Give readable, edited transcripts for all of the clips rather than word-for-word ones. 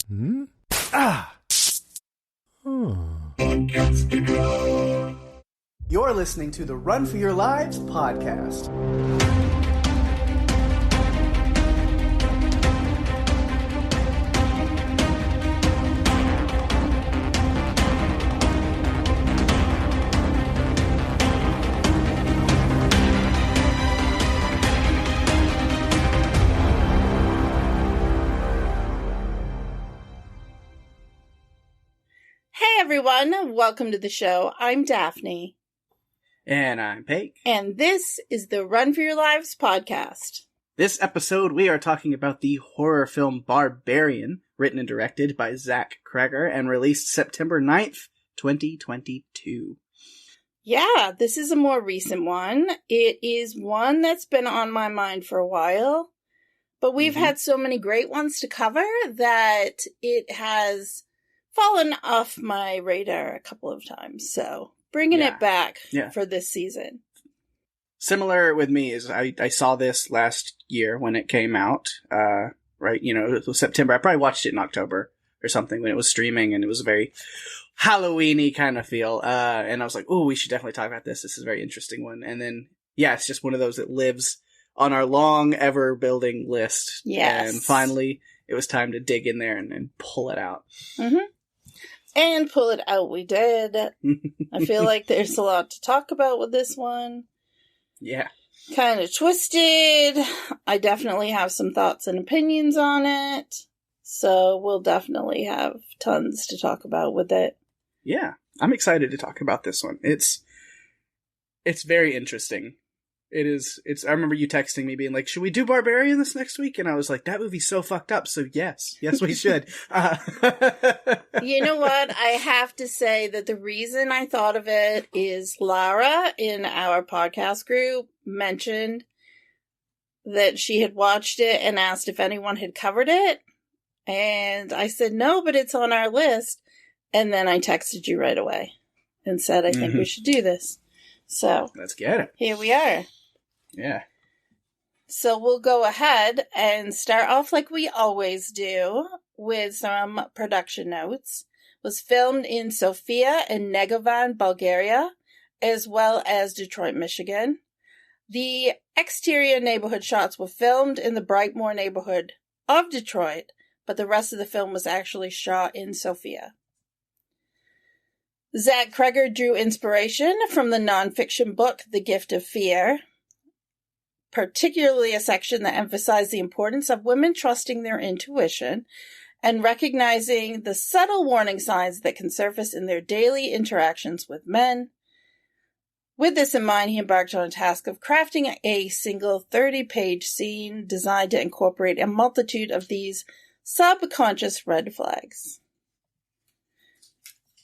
Hmm? Ah! You're listening to the Run for Your Lives podcast. Hey everyone, welcome to the show. I'm Daphne. And I'm Pake. And this is the Run for Your Lives podcast. This episode, we are talking about the horror film Barbarian, written and directed by Zach Cregger, and released September 9th, 2022. Yeah, this is a more recent one. It is one that's been on my mind for a while, but we've had so many great ones to cover that it has fallen off my radar a couple of times, so bringing it back for this season. Similar with me is I saw this last year when it came out, right, it was September. I probably watched it in October or something when it was streaming, and it was a very Halloween-y kind of feel, and I was like, oh, we should definitely talk about this. This is a very interesting one. And then, it's just one of those that lives on our long, ever-building list. Yes. And finally, it was time to dig in there and pull it out. Mm-hmm. And pull it out we did. I feel like there's a lot to talk about with this one. Yeah. Kind of twisted. I definitely have some thoughts and opinions on it. So we'll definitely have tons to talk about with it. Yeah. I'm excited to talk about this one. It's very interesting. I remember you texting me being like, should we do Barbarian this next week? And I was like, that movie's so fucked up. So yes, we should. You know what? I have to say that the reason I thought of it is Lara in our podcast group mentioned that she had watched it and asked if anyone had covered it. And I said, no, but it's on our list. And then I texted you right away and said, I think we should do this. So let's get it. Here we are. Yeah. So we'll go ahead and start off like we always do with some production notes. It was filmed in Sofia and Negovan, Bulgaria, as well as Detroit, Michigan. The exterior neighborhood shots were filmed in the Brightmoor neighborhood of Detroit, but the rest of the film was actually shot in Sofia. Zach Cregger drew inspiration from the nonfiction book The Gift of Fear, particularly a section that emphasized the importance of women trusting their intuition and recognizing the subtle warning signs that can surface in their daily interactions with men. With this in mind, he embarked on a task of crafting a single 30-page scene designed to incorporate a multitude of these subconscious red flags.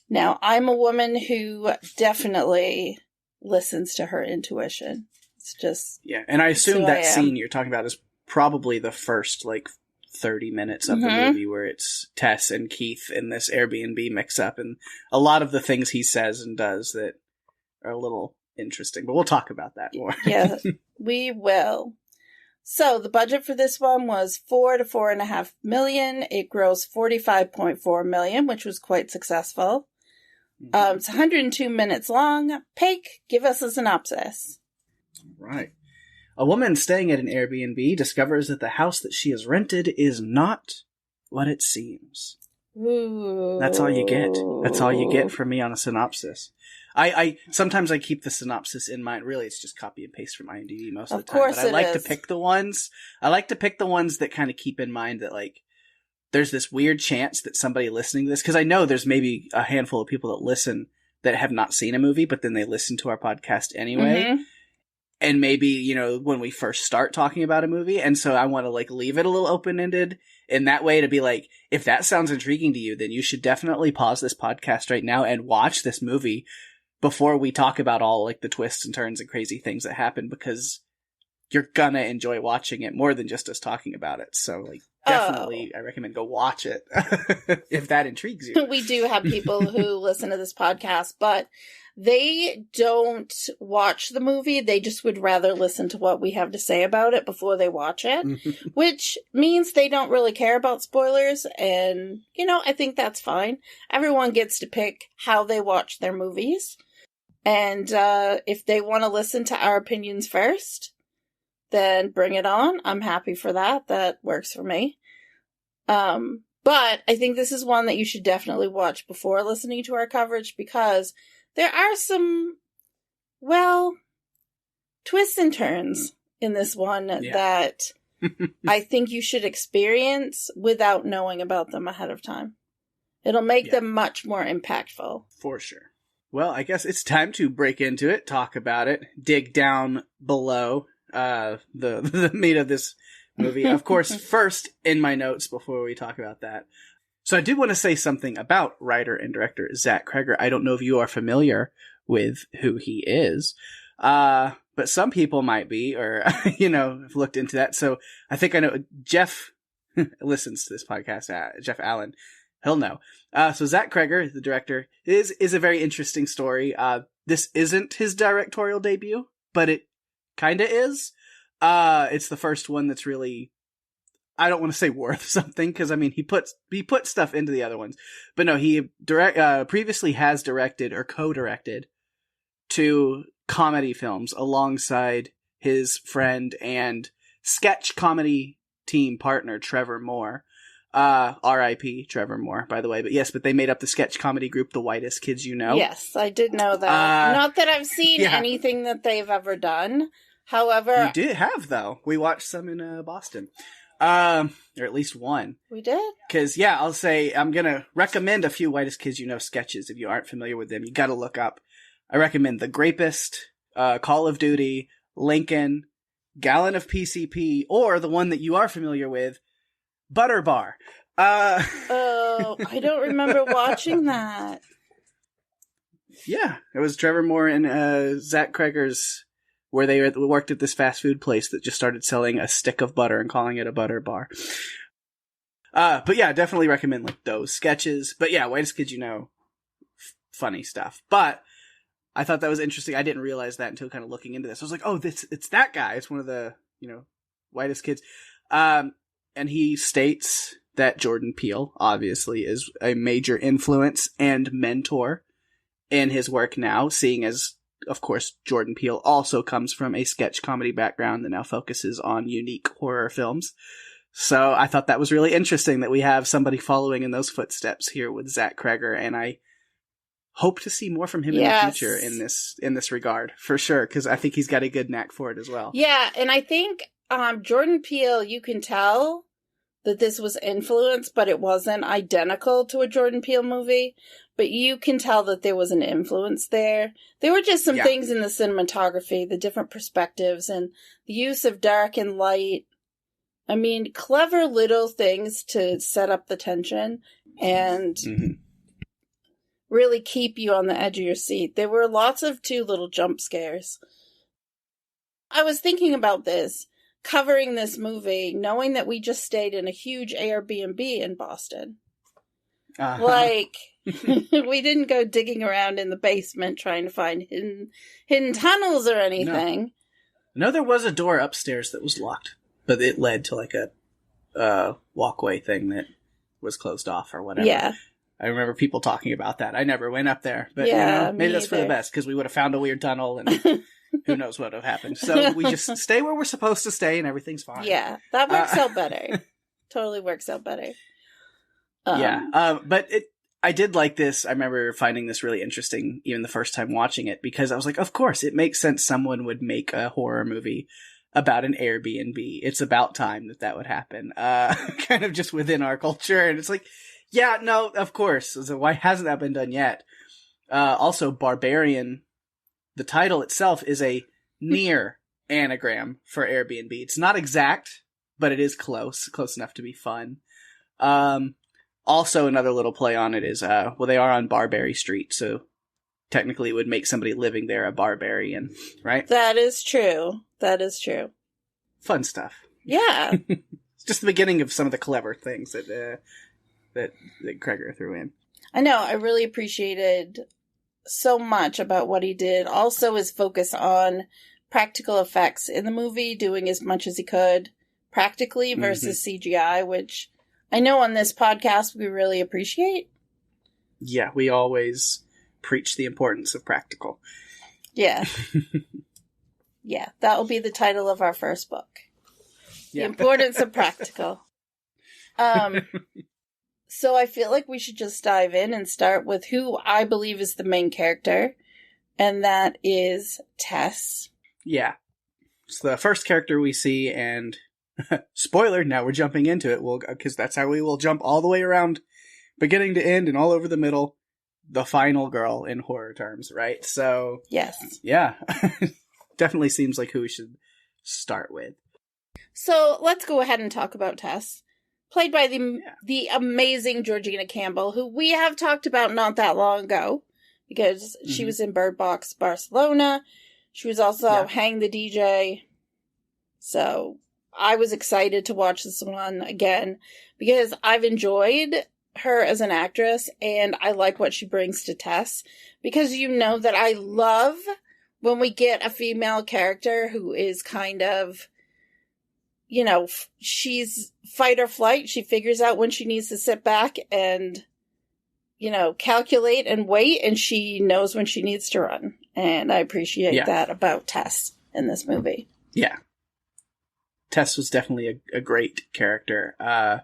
Now, I'm a woman who definitely listens to her intuition. It's just... Yeah, and I assume that scene you're talking about is probably the first, 30 minutes of the movie where it's Tess and Keith in this Airbnb mix-up, and a lot of the things he says and does that are a little interesting, but we'll talk about that more. Yeah, we will. So, the budget for this one was $4 to $4.5 million. It grossed $45.4 million, which was quite successful. It's 102 minutes long. Pake, give us a synopsis. Right. A woman staying at an Airbnb discovers that the house that she has rented is not what it seems. Ooh. That's all you get. That's all you get from me on a synopsis. I sometimes I keep the synopsis in mind. Really, it's just copy and paste from IMDb most of the time. Of course, but I like to pick the ones. I like to pick the ones that kind of keep in mind that there's this weird chance that somebody listening to this, because I know there's maybe a handful of people that listen that have not seen a movie, but then they listen to our podcast anyway. Mm-hmm. And maybe, when we first start talking about a movie. And so I want to leave it a little open-ended in that way to be if that sounds intriguing to you, then you should definitely pause this podcast right now and watch this movie before we talk about all the twists and turns and crazy things that happen, because you're gonna enjoy watching it more than just us talking about it. So definitely, I recommend go watch it if that intrigues you. We do have people who listen to this podcast, but they don't watch the movie. They just would rather listen to what we have to say about it before they watch it, which means they don't really care about spoilers. And, I think that's fine. Everyone gets to pick how they watch their movies. And if they want to listen to our opinions first, then bring it on. I'm happy for that. That works for me. But I think this is one that you should definitely watch before listening to our coverage, because there are some, twists and turns in this one that I think you should experience without knowing about them ahead of time. It'll make them much more impactful. For sure. Well, I guess it's time to break into it, talk about it, dig down below the meat of this movie. Of course, first in my notes before we talk about that. So I did want to say something about writer and director Zach Cregger. I don't know if you are familiar with who he is, but some people might be, or, have looked into that. So I think I know Jeff listens to this podcast, Jeff Allen. He'll know. So Zach Cregger, the director, is a very interesting story. This isn't his directorial debut, but it kind of is. It's the first one that's really, I don't want to say worth something, because he put stuff into the other ones, but no, he previously has directed or co-directed 2 comedy films alongside his friend and sketch comedy team partner Trevor Moore. R.I.P. Trevor Moore, by the way. But they made up the sketch comedy group, The Whitest Kids You Know. Yes, I did know that. Not that I've seen anything that they've ever done. However... You did have, though. We watched some in Boston. Or at least one. We did? Because, I'll say, I'm going to recommend a few Whitest Kids You Know sketches. If you aren't familiar with them, you got to look up. I recommend The Grapist, Call of Duty, Lincoln, Gallon of PCP, or the one that you are familiar with, Butter Bar. Oh, I don't remember watching that. Yeah, it was Trevor Moore and Zach Cregger's, where they worked at this fast food place that just started selling a stick of butter and calling it a butter bar. But definitely recommend those sketches. But Whitest Kids You Know, funny stuff. But I thought that was interesting. I didn't realize that until kind of looking into this. I was like, oh, it's that guy. It's one of the Whitest Kids. And he states that Jordan Peele, obviously, is a major influence and mentor in his work now, seeing as, of course, Jordan Peele also comes from a sketch comedy background that now focuses on unique horror films. So I thought that was really interesting that we have somebody following in those footsteps here with Zach Cregger, and I hope to see more from him in the future in this regard, for sure, because I think he's got a good knack for it as well. Yeah, and I think Jordan Peele, you can tell that this was influenced, but it wasn't identical to a Jordan Peele movie. But you can tell that there was an influence there. There were just some things in the cinematography, the different perspectives, and the use of dark and light. Clever little things to set up the tension and really keep you on the edge of your seat. There were lots of 2 little jump scares. I was thinking about this, covering this movie, knowing that we just stayed in a huge Airbnb in Boston. We didn't go digging around in the basement trying to find hidden tunnels or anything. No, there was a door upstairs that was locked, but it led to a walkway thing that was closed off or whatever. Yeah. I remember people talking about that. I never went up there, but maybe that's for the best, because we would have found a weird tunnel and who knows what would have happened. So we just stay where we're supposed to stay and everything's fine. Yeah, that works out better. Totally works out better. But I did like this. I remember finding this really interesting even the first time watching it, because I was like, of course, it makes sense someone would make a horror movie about an Airbnb. It's about time that would happen. Kind of just within our culture. And it's like, yeah, no, of course. So why hasn't that been done yet? Also, Barbarian, the title itself is a near anagram for Airbnb. It's not exact, but it is close enough to be fun. Also, another little play on it is, they are on Barbary Street, so technically it would make somebody living there a barbarian, right? That is true. Fun stuff. Yeah. It's just the beginning of some of the clever things that Cregger threw in. I know. I really appreciated so much about what he did. Also, his focus on practical effects in the movie, doing as much as he could practically versus CGI, which I know on this podcast we really appreciate. Yeah, we always preach the importance of practical. Yeah. Yeah, that will be the title of our first book. Yeah. The importance of practical. So I feel like we should just dive in and start with who I believe is the main character, and that is Tess. Yeah. It's the first character we see, and spoiler, now we're jumping into it, because that's how we will jump all the way around, beginning to end and all over the middle, the final girl in horror terms, right? So, yes. Yeah. Definitely seems like who we should start with. So let's go ahead and talk about Tess. Played by the amazing Georgina Campbell, who we have talked about not that long ago, because she was in Bird Box Barcelona. She was also Hang the DJ. So I was excited to watch this one again, because I've enjoyed her as an actress, and I like what she brings to Tess, because you know that I love when we get a female character who is kind of, you know, she's fight or flight. She figures out when she needs to sit back and, you know, calculate and wait, and she knows when she needs to run. And I appreciate that about Tess in this movie. Yeah. Tess was definitely a great character. I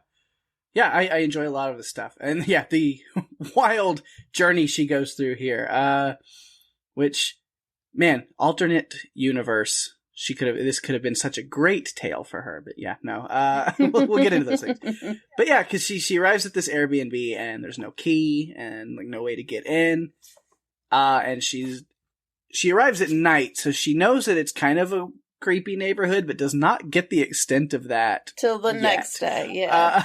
enjoy a lot of the stuff. And yeah, the wild journey she goes through here, which, man, alternate universe. This could have been such a great tale for her, but yeah, no. We'll get into those things. But yeah, because she arrives at this Airbnb and there's no key and like no way to get in. And she arrives at night, so she knows that it's kind of a creepy neighborhood, but does not get the extent of that till the next day. Yeah.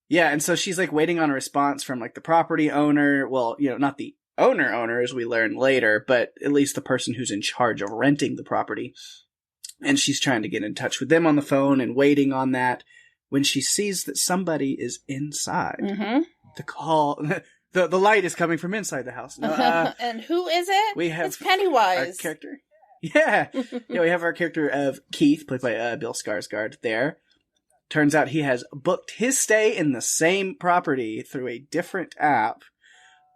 Yeah, and so she's like waiting on a response from like the property owner. Well, you know, not the owner, as we learn later, but at least the person who's in charge of renting the property. And she's trying to get in touch with them on the phone and waiting on that when she sees that somebody is inside. The call, the light is coming from inside the house. No, and who is it? It's Our Pennywise. character. Yeah. We have our character of Keith, played by Bill Skarsgård there. Turns out he has booked his stay in the same property through a different app.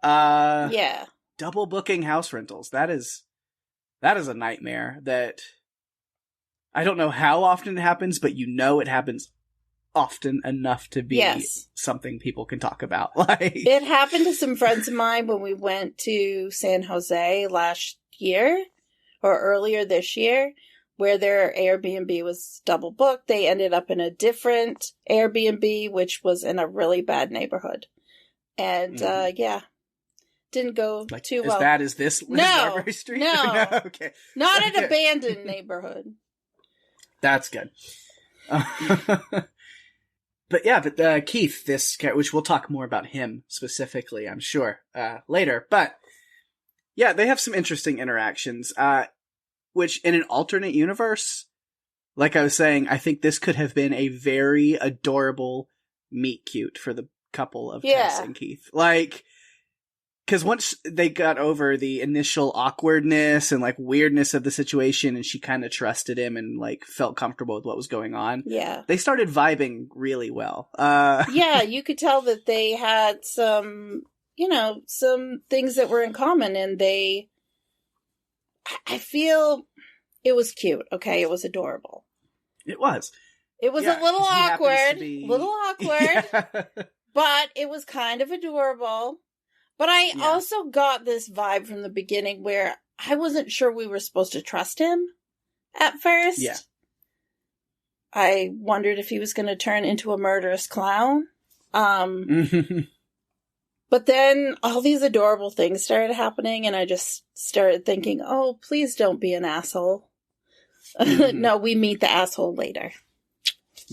Double booking house rentals. That is a nightmare that I don't know how often it happens, but you know it happens often enough to be something people can talk about. Like, it happened to some friends of mine when we went to San Jose last year or earlier this year, where their Airbnb was double booked. They ended up in a different Airbnb, which was in a really bad neighborhood. And, didn't go too well. As bad as this? No. Street? No. Okay. Not an abandoned neighborhood. That's good. But Keith, which we'll talk more about him specifically, I'm sure, later. But yeah, they have some interesting interactions, which in an alternate universe, like I was saying, I think this could have been a very adorable meet cute for the couple of Tess and Keith. Like, because once they got over the initial awkwardness and like weirdness of the situation, and she kind of trusted him and like felt comfortable with what was going on, they started vibing really well. Yeah, you could tell that they had some things that were in common, and I feel it was cute. Okay, it was adorable. It was. It was a little awkward, but it was kind of adorable. But I also got this vibe from the beginning where I wasn't sure we were supposed to trust him at first. Yeah. I wondered if he was going to turn into a murderous clown. But then all these adorable things started happening, and I just started thinking, oh, please don't be an asshole. No, we meet the asshole later.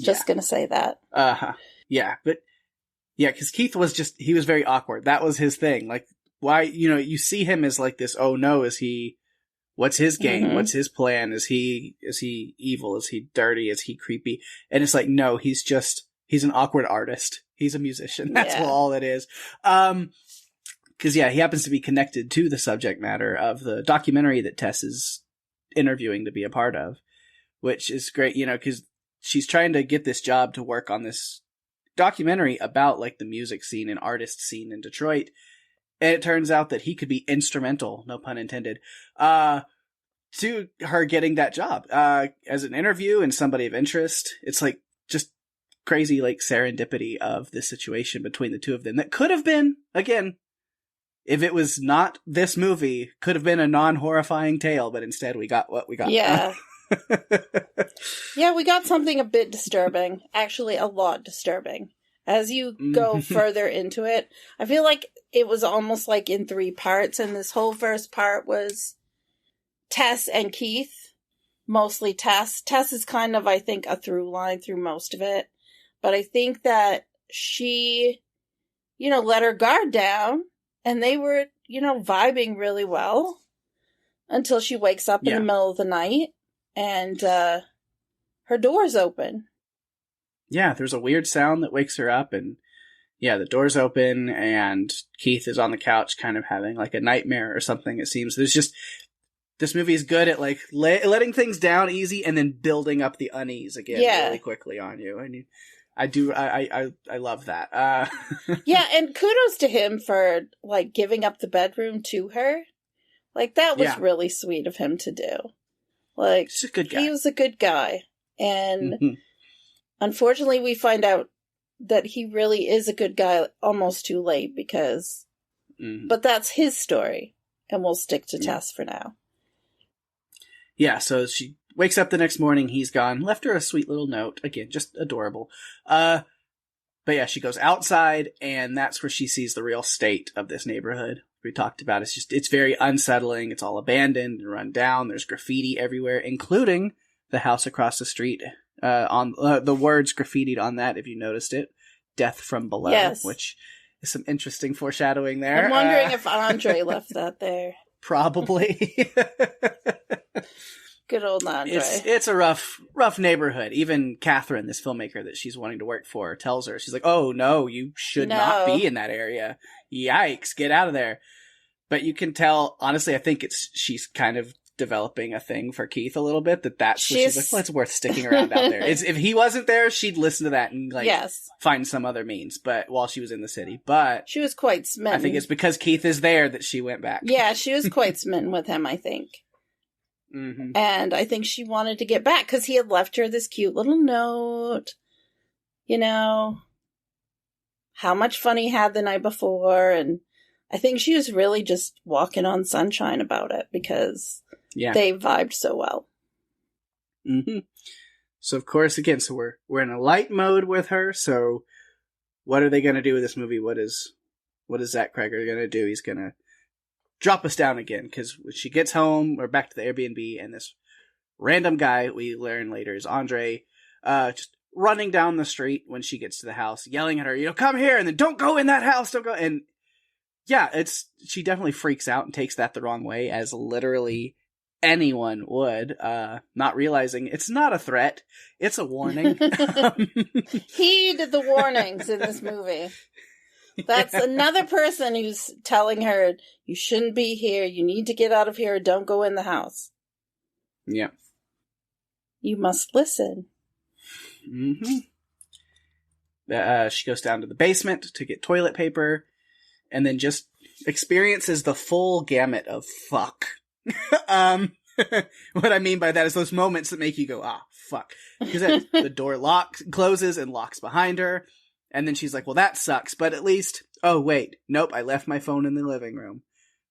Just going to say that. Yeah, but... Yeah, because Keith he was very awkward. That was his thing. Like, why, you see him as like this, oh no, is he What's his game? Mhm. What's his plan? Is he evil? Is he dirty? Is he creepy? And it's like, no, he's an awkward artist. He's a musician. That's all it is. Cause yeah, he happens to be connected to the subject matter of the documentary that Tess is interviewing to be a part of, which is great, you know, cause she's trying to get this job to work on this documentary about like the music scene and artist scene in Detroit. And it turns out that he could be instrumental, no pun intended, to her getting that job, as an interview and somebody of interest. It's like just crazy, like serendipity of this situation between the two of them that could have been, again, if it was not this movie, could have been a non-horrifying tale, but instead we got what we got. Yeah. Yeah, we got something a bit disturbing. Actually, a lot disturbing. As you go further into it, I feel like it was almost like in 3 parts, and this whole first part was Tess and Keith. Mostly Tess. Tess is kind of, I think, a through line through most of it. But I think that she, you know, let her guard down, and they were, you know, vibing really well until she wakes up in the middle of the night and her door's open. Yeah, there's a weird sound that wakes her up, and the door's open, and Keith is on the couch kind of having like a nightmare or something, it seems. There's just, this movie is good at like letting things down easy and then building up the unease again really quickly on you. I mean, I love that. Yeah, and kudos to him for like giving up the bedroom to her. Like that was really sweet of him to do. Like, he's a good guy. He was a good guy. And unfortunately we find out that he really is a good guy almost too late because, but that's his story, and we'll stick to Tess for now. Yeah, so she wakes up the next morning, he's gone, left her a sweet little note, again, just adorable. But yeah, she goes outside, and that's where she sees the real state of this neighborhood we talked about. It's very unsettling, it's all abandoned and run down, there's graffiti everywhere, including the house across the street. On the words graffitied on that, if you noticed it, "Death from Below," which is some interesting foreshadowing there. I'm wondering if Andre left that there. Probably. Good old Andre. It's a rough neighborhood. Even Catherine, this filmmaker that she's wanting to work for, tells her, she's like, "Oh no, you should not be in that area. Yikes, get out of there." But you can tell, honestly, I think she's kind of developing a thing for Keith a little bit, that's what she's like, well, it's worth sticking around out there. If he wasn't there, she'd listen to that and like find some other means, but while she was in the city. But she was quite smitten. I think it's because Keith is there that she went back. Yeah, she was quite smitten with him, I think. And I think she wanted to get back because he had left her this cute little note, you know, how much fun he had the night before, and I think she was really just walking on sunshine about it because they vibed so well. So of course, again, so we're in a light mode with her. So what are they going to do with this movie? What is Zach Cregger going to do? He's going to drop us down again, because when she gets home, we're back to the Airbnb, and this random guy we learn later is Andre, just running down the street when she gets to the house, yelling at her, you know, "Come here," and then "Don't go in that house, don't go." And yeah, she definitely freaks out and takes that the wrong way, as literally anyone would, not realizing it's not a threat, it's a warning. Heed the warnings in this movie. That's another person who's telling her, you shouldn't be here, you need to get out of here, don't go in the house. Yeah. You must listen. She goes down to the basement to get toilet paper, and then just experiences the full gamut of fuck. What I mean by that is those moments that make you go, fuck. Because the door closes and locks behind her. And then she's like, well, that sucks, but at least, oh, wait, nope, I left my phone in the living room.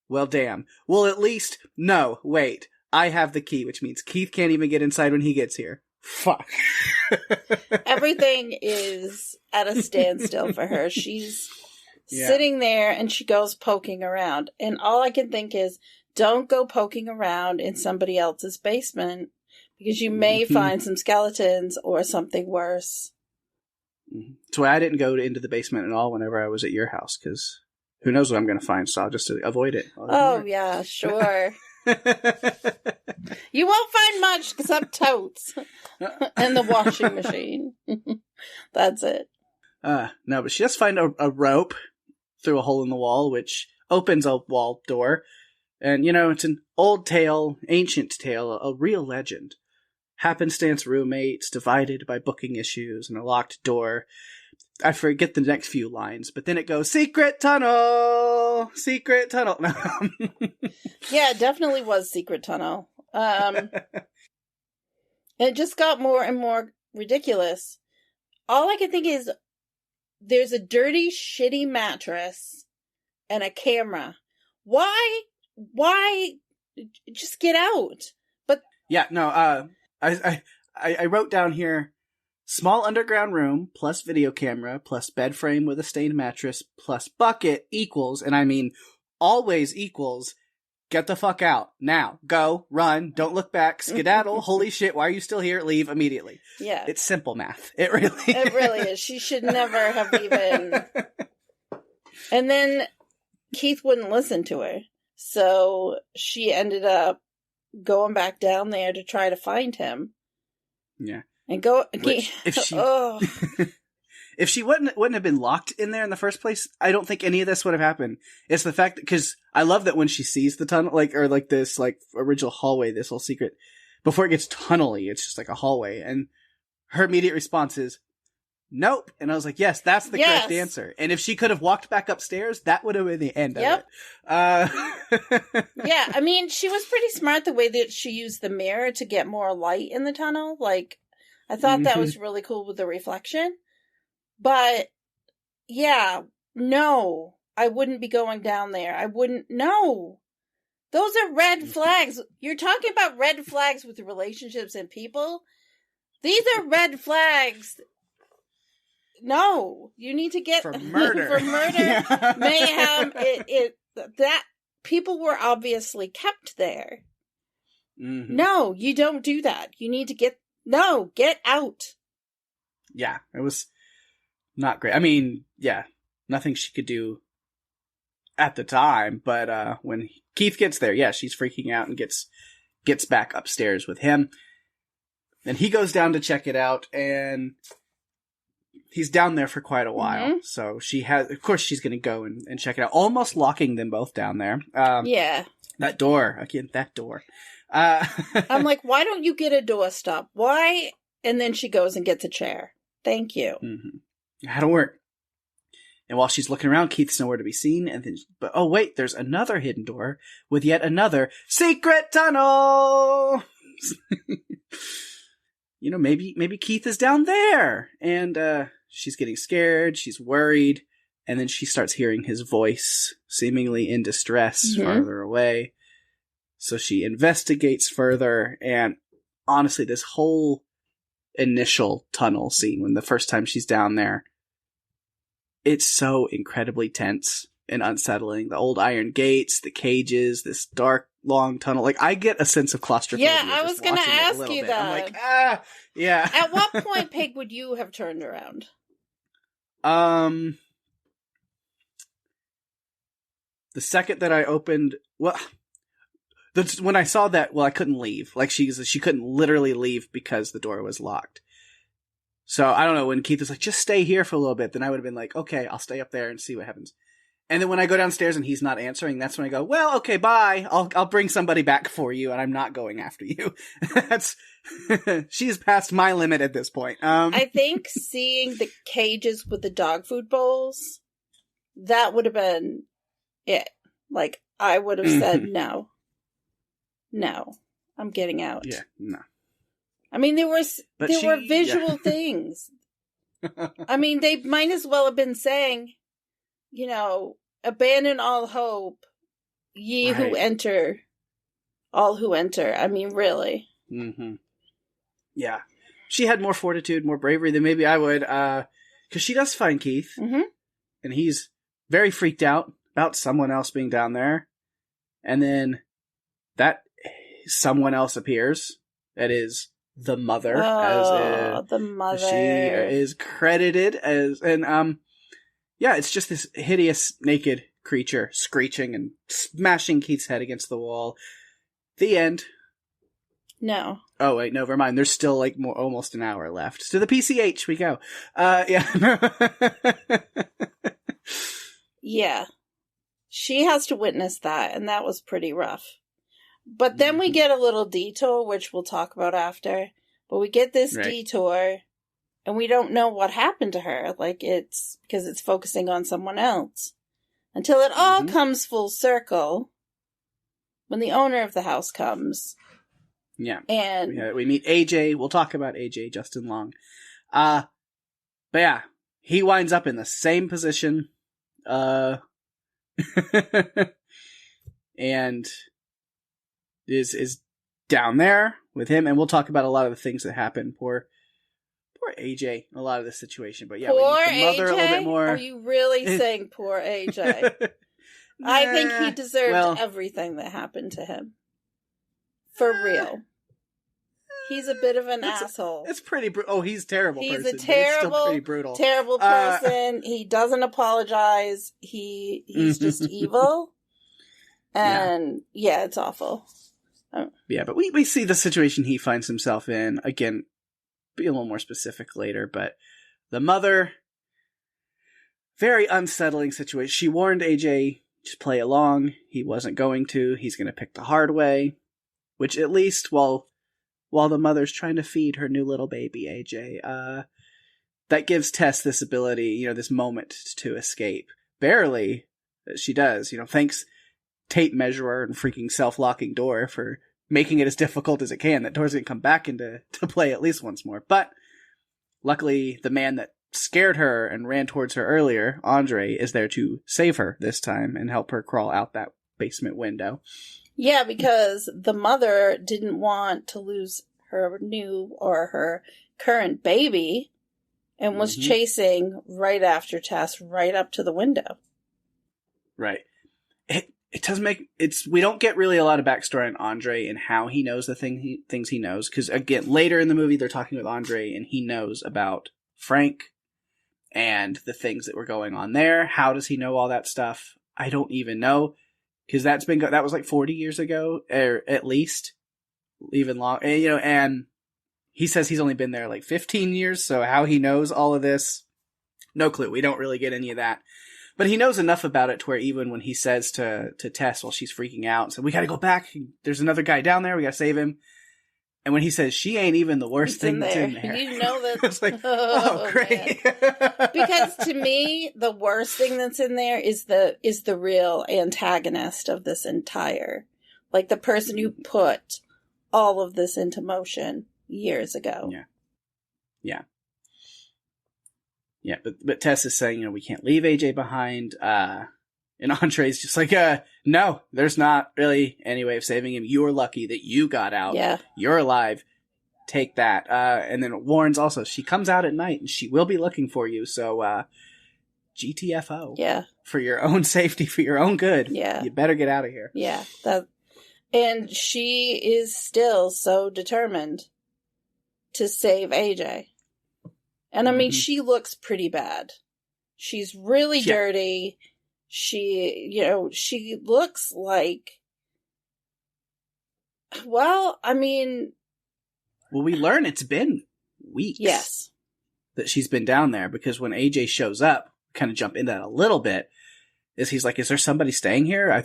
Well, damn. Well, at least, no, wait, I have the key, which means Keith can't even get inside when he gets here. Fuck. Everything is at a standstill for her. She's sitting there and she goes poking around. And all I can think is, don't go poking around in somebody else's basement, because you may find some skeletons or something worse. That's why I didn't go into the basement at all whenever I was at your house, because who knows what I'm going to find, so I'll just avoid it. Oh, yeah, sure. You won't find much except totes and the washing machine. That's it. No, but she does find a rope through a hole in the wall, which opens a wall door. And, it's an old tale, ancient tale, a real legend. Happenstance roommates divided by booking issues and a locked door. I forget the next few lines, but then it goes, secret tunnel! Secret tunnel! Yeah, it definitely was secret tunnel. It just got more and more ridiculous. All I can think is, there's a dirty, shitty mattress and a camera. Why just get out? But yeah, no, I wrote down here, small underground room plus video camera plus bed frame with a stained mattress plus bucket equals, and I mean always equals, get the fuck out. Now. Go. Run. Don't look back. Skedaddle. Holy shit, why are you still here? Leave immediately. Yeah. It's simple math. It really is. She should never have even... And then Keith wouldn't listen to her. So she ended up going back down there to try to find him. Yeah. And go... If she... If she wouldn't have been locked in there in the first place, I don't think any of this would have happened. It's the fact that, because I love that when she sees the tunnel, this original hallway, this whole secret, before it gets tunnely, it's just like a hallway, and her immediate response is, nope. And I was like, yes, that's the correct answer. And if she could have walked back upstairs, that would have been the end of it. Yeah, I mean, she was pretty smart the way that she used the mirror to get more light in the tunnel. I thought that was really cool with the reflection. But, yeah, no, I wouldn't be going down there. I wouldn't, no. Those are red flags. You're talking about red flags with relationships and people. These are red flags. No, you need to get... For murder. For murder, mayhem, that people were obviously kept there. Mm-hmm. No, you don't do that. You need to get out. Yeah, it was... not great. I mean, yeah, nothing she could do at the time, but when Keith gets there, yeah, she's freaking out and gets back upstairs with him. Then he goes down to check it out, and he's down there for quite a while. Mm-hmm. So of course she's going to go and check it out, almost locking them both down there. Yeah. That door. I'm like, why don't you get a doorstop? Why? And then she goes and gets a chair. Thank you. Mm-hmm. That'll work. And while she's looking around, Keith's nowhere to be seen. But oh wait, there's another hidden door with yet another secret tunnel. Maybe Keith is down there. And she's getting scared. She's worried, and then she starts hearing his voice, seemingly in distress, farther away. So she investigates further. And honestly, this whole initial tunnel scene, when the first time she's down there, it's so incredibly tense and unsettling. The old iron gates, the cages, this dark, long tunnel. I get a sense of claustrophobia. Yeah, I was going to ask you that. I'm like, yeah. At what point, Peg, would you have turned around? The second that I opened, when I saw that, I couldn't leave. She couldn't literally leave because the door was locked. So, I don't know, when Keith was like, just stay here for a little bit, then I would have been like, okay, I'll stay up there and see what happens. And then when I go downstairs and he's not answering, that's when I go, well, okay, bye. I'll bring somebody back for you, and I'm not going after you. She's past my limit at this point. I think seeing the cages with the dog food bowls, that would have been it. I would have said, no, I'm getting out. Yeah, no. I mean, there were visual things. I mean, they might as well have been saying, abandon all hope, ye right. Who enter, all who enter. I mean, really. Mm-hmm. Yeah. She had more fortitude, more bravery than maybe I would, because she does find Keith, and he's very freaked out about someone else being down there, and then that someone else appears. That is the mother. The mother. She is credited as, and it's just this hideous naked creature screeching and smashing Keith's head against the wall. The end. No. Oh, wait, no, never mind. There's still, like, almost an hour left. To the PCH we go. Yeah. Yeah. She has to witness that, and that was pretty rough. But then we get a little detour, which we'll talk about after. But we get this detour, and we don't know what happened to her. Like, it's because it's focusing on someone else. Until it all comes full circle when the owner of the house comes. Yeah. And we meet AJ. We'll talk about AJ, Justin Long. But yeah, he winds up in the same position. And is down there with him, and we'll talk about a lot of the things that happen. Poor AJ in a lot of this situation. But yeah, poor we meet the mother AJ? a little bit more. Are you really saying poor AJ? I think he deserved everything that happened to him. For real. He's a bit of an asshole. It's pretty brutal. Oh, he's terrible. He's person, a terrible, pretty brutal. terrible person. He doesn't apologize. He's just evil. And yeah, it's awful. Yeah, but we see the situation he finds himself in. Again, be a little more specific later, but the mother, very unsettling situation. She warned AJ, just play along. He wasn't going to. He's going to pick the hard way, which at least while the mother's trying to feed her new little baby, AJ, that gives Tess this ability, this moment to escape. Barely, she does. Thanks tape measurer and freaking self-locking door for making it as difficult as it can. That door's going to come back into play at least once more. But luckily, the man that scared her and ran towards her earlier, Andre, is there to save her this time and help her crawl out that basement window. Yeah, because the mother didn't want to lose her new or her current baby and was chasing right after Tess, right up to the window. Right. It does we don't get really a lot of backstory on Andre and how he knows the things he knows. Because again, later in the movie, they're talking with Andre and he knows about Frank and the things that were going on there. How does he know all that stuff? I don't even know. Because that was like 40 years ago, or at least, even long. And he says he's only been there like 15 years, so how he knows all of this, no clue. We don't really get any of that. But he knows enough about it to where even when he says to Tess while she's freaking out, so we gotta go back, there's another guy down there, we gotta save him. And when he says, she ain't even the worst thing that's in there. You know that. It's like, oh great. Because to me, the worst thing that's in there is the real antagonist of this entire, like the person who put all of this into motion years ago. Yeah, but Tess is saying, we can't leave AJ behind. And Andre's just like, no, there's not really any way of saving him. You're lucky that you got out. Yeah. You're alive. Take that. And then warns also, she comes out at night and she will be looking for you. So, GTFO. Yeah. For your own safety, for your own good. Yeah. You better get out of here. Yeah. And she is still so determined to save AJ. And I mean, she looks pretty bad. She's really dirty. She looks like, well, I mean. Well, we learn it's been weeks. Yes. That she's been down there, because when AJ shows up, kind of jump into that a little bit, he's like, is there somebody staying here?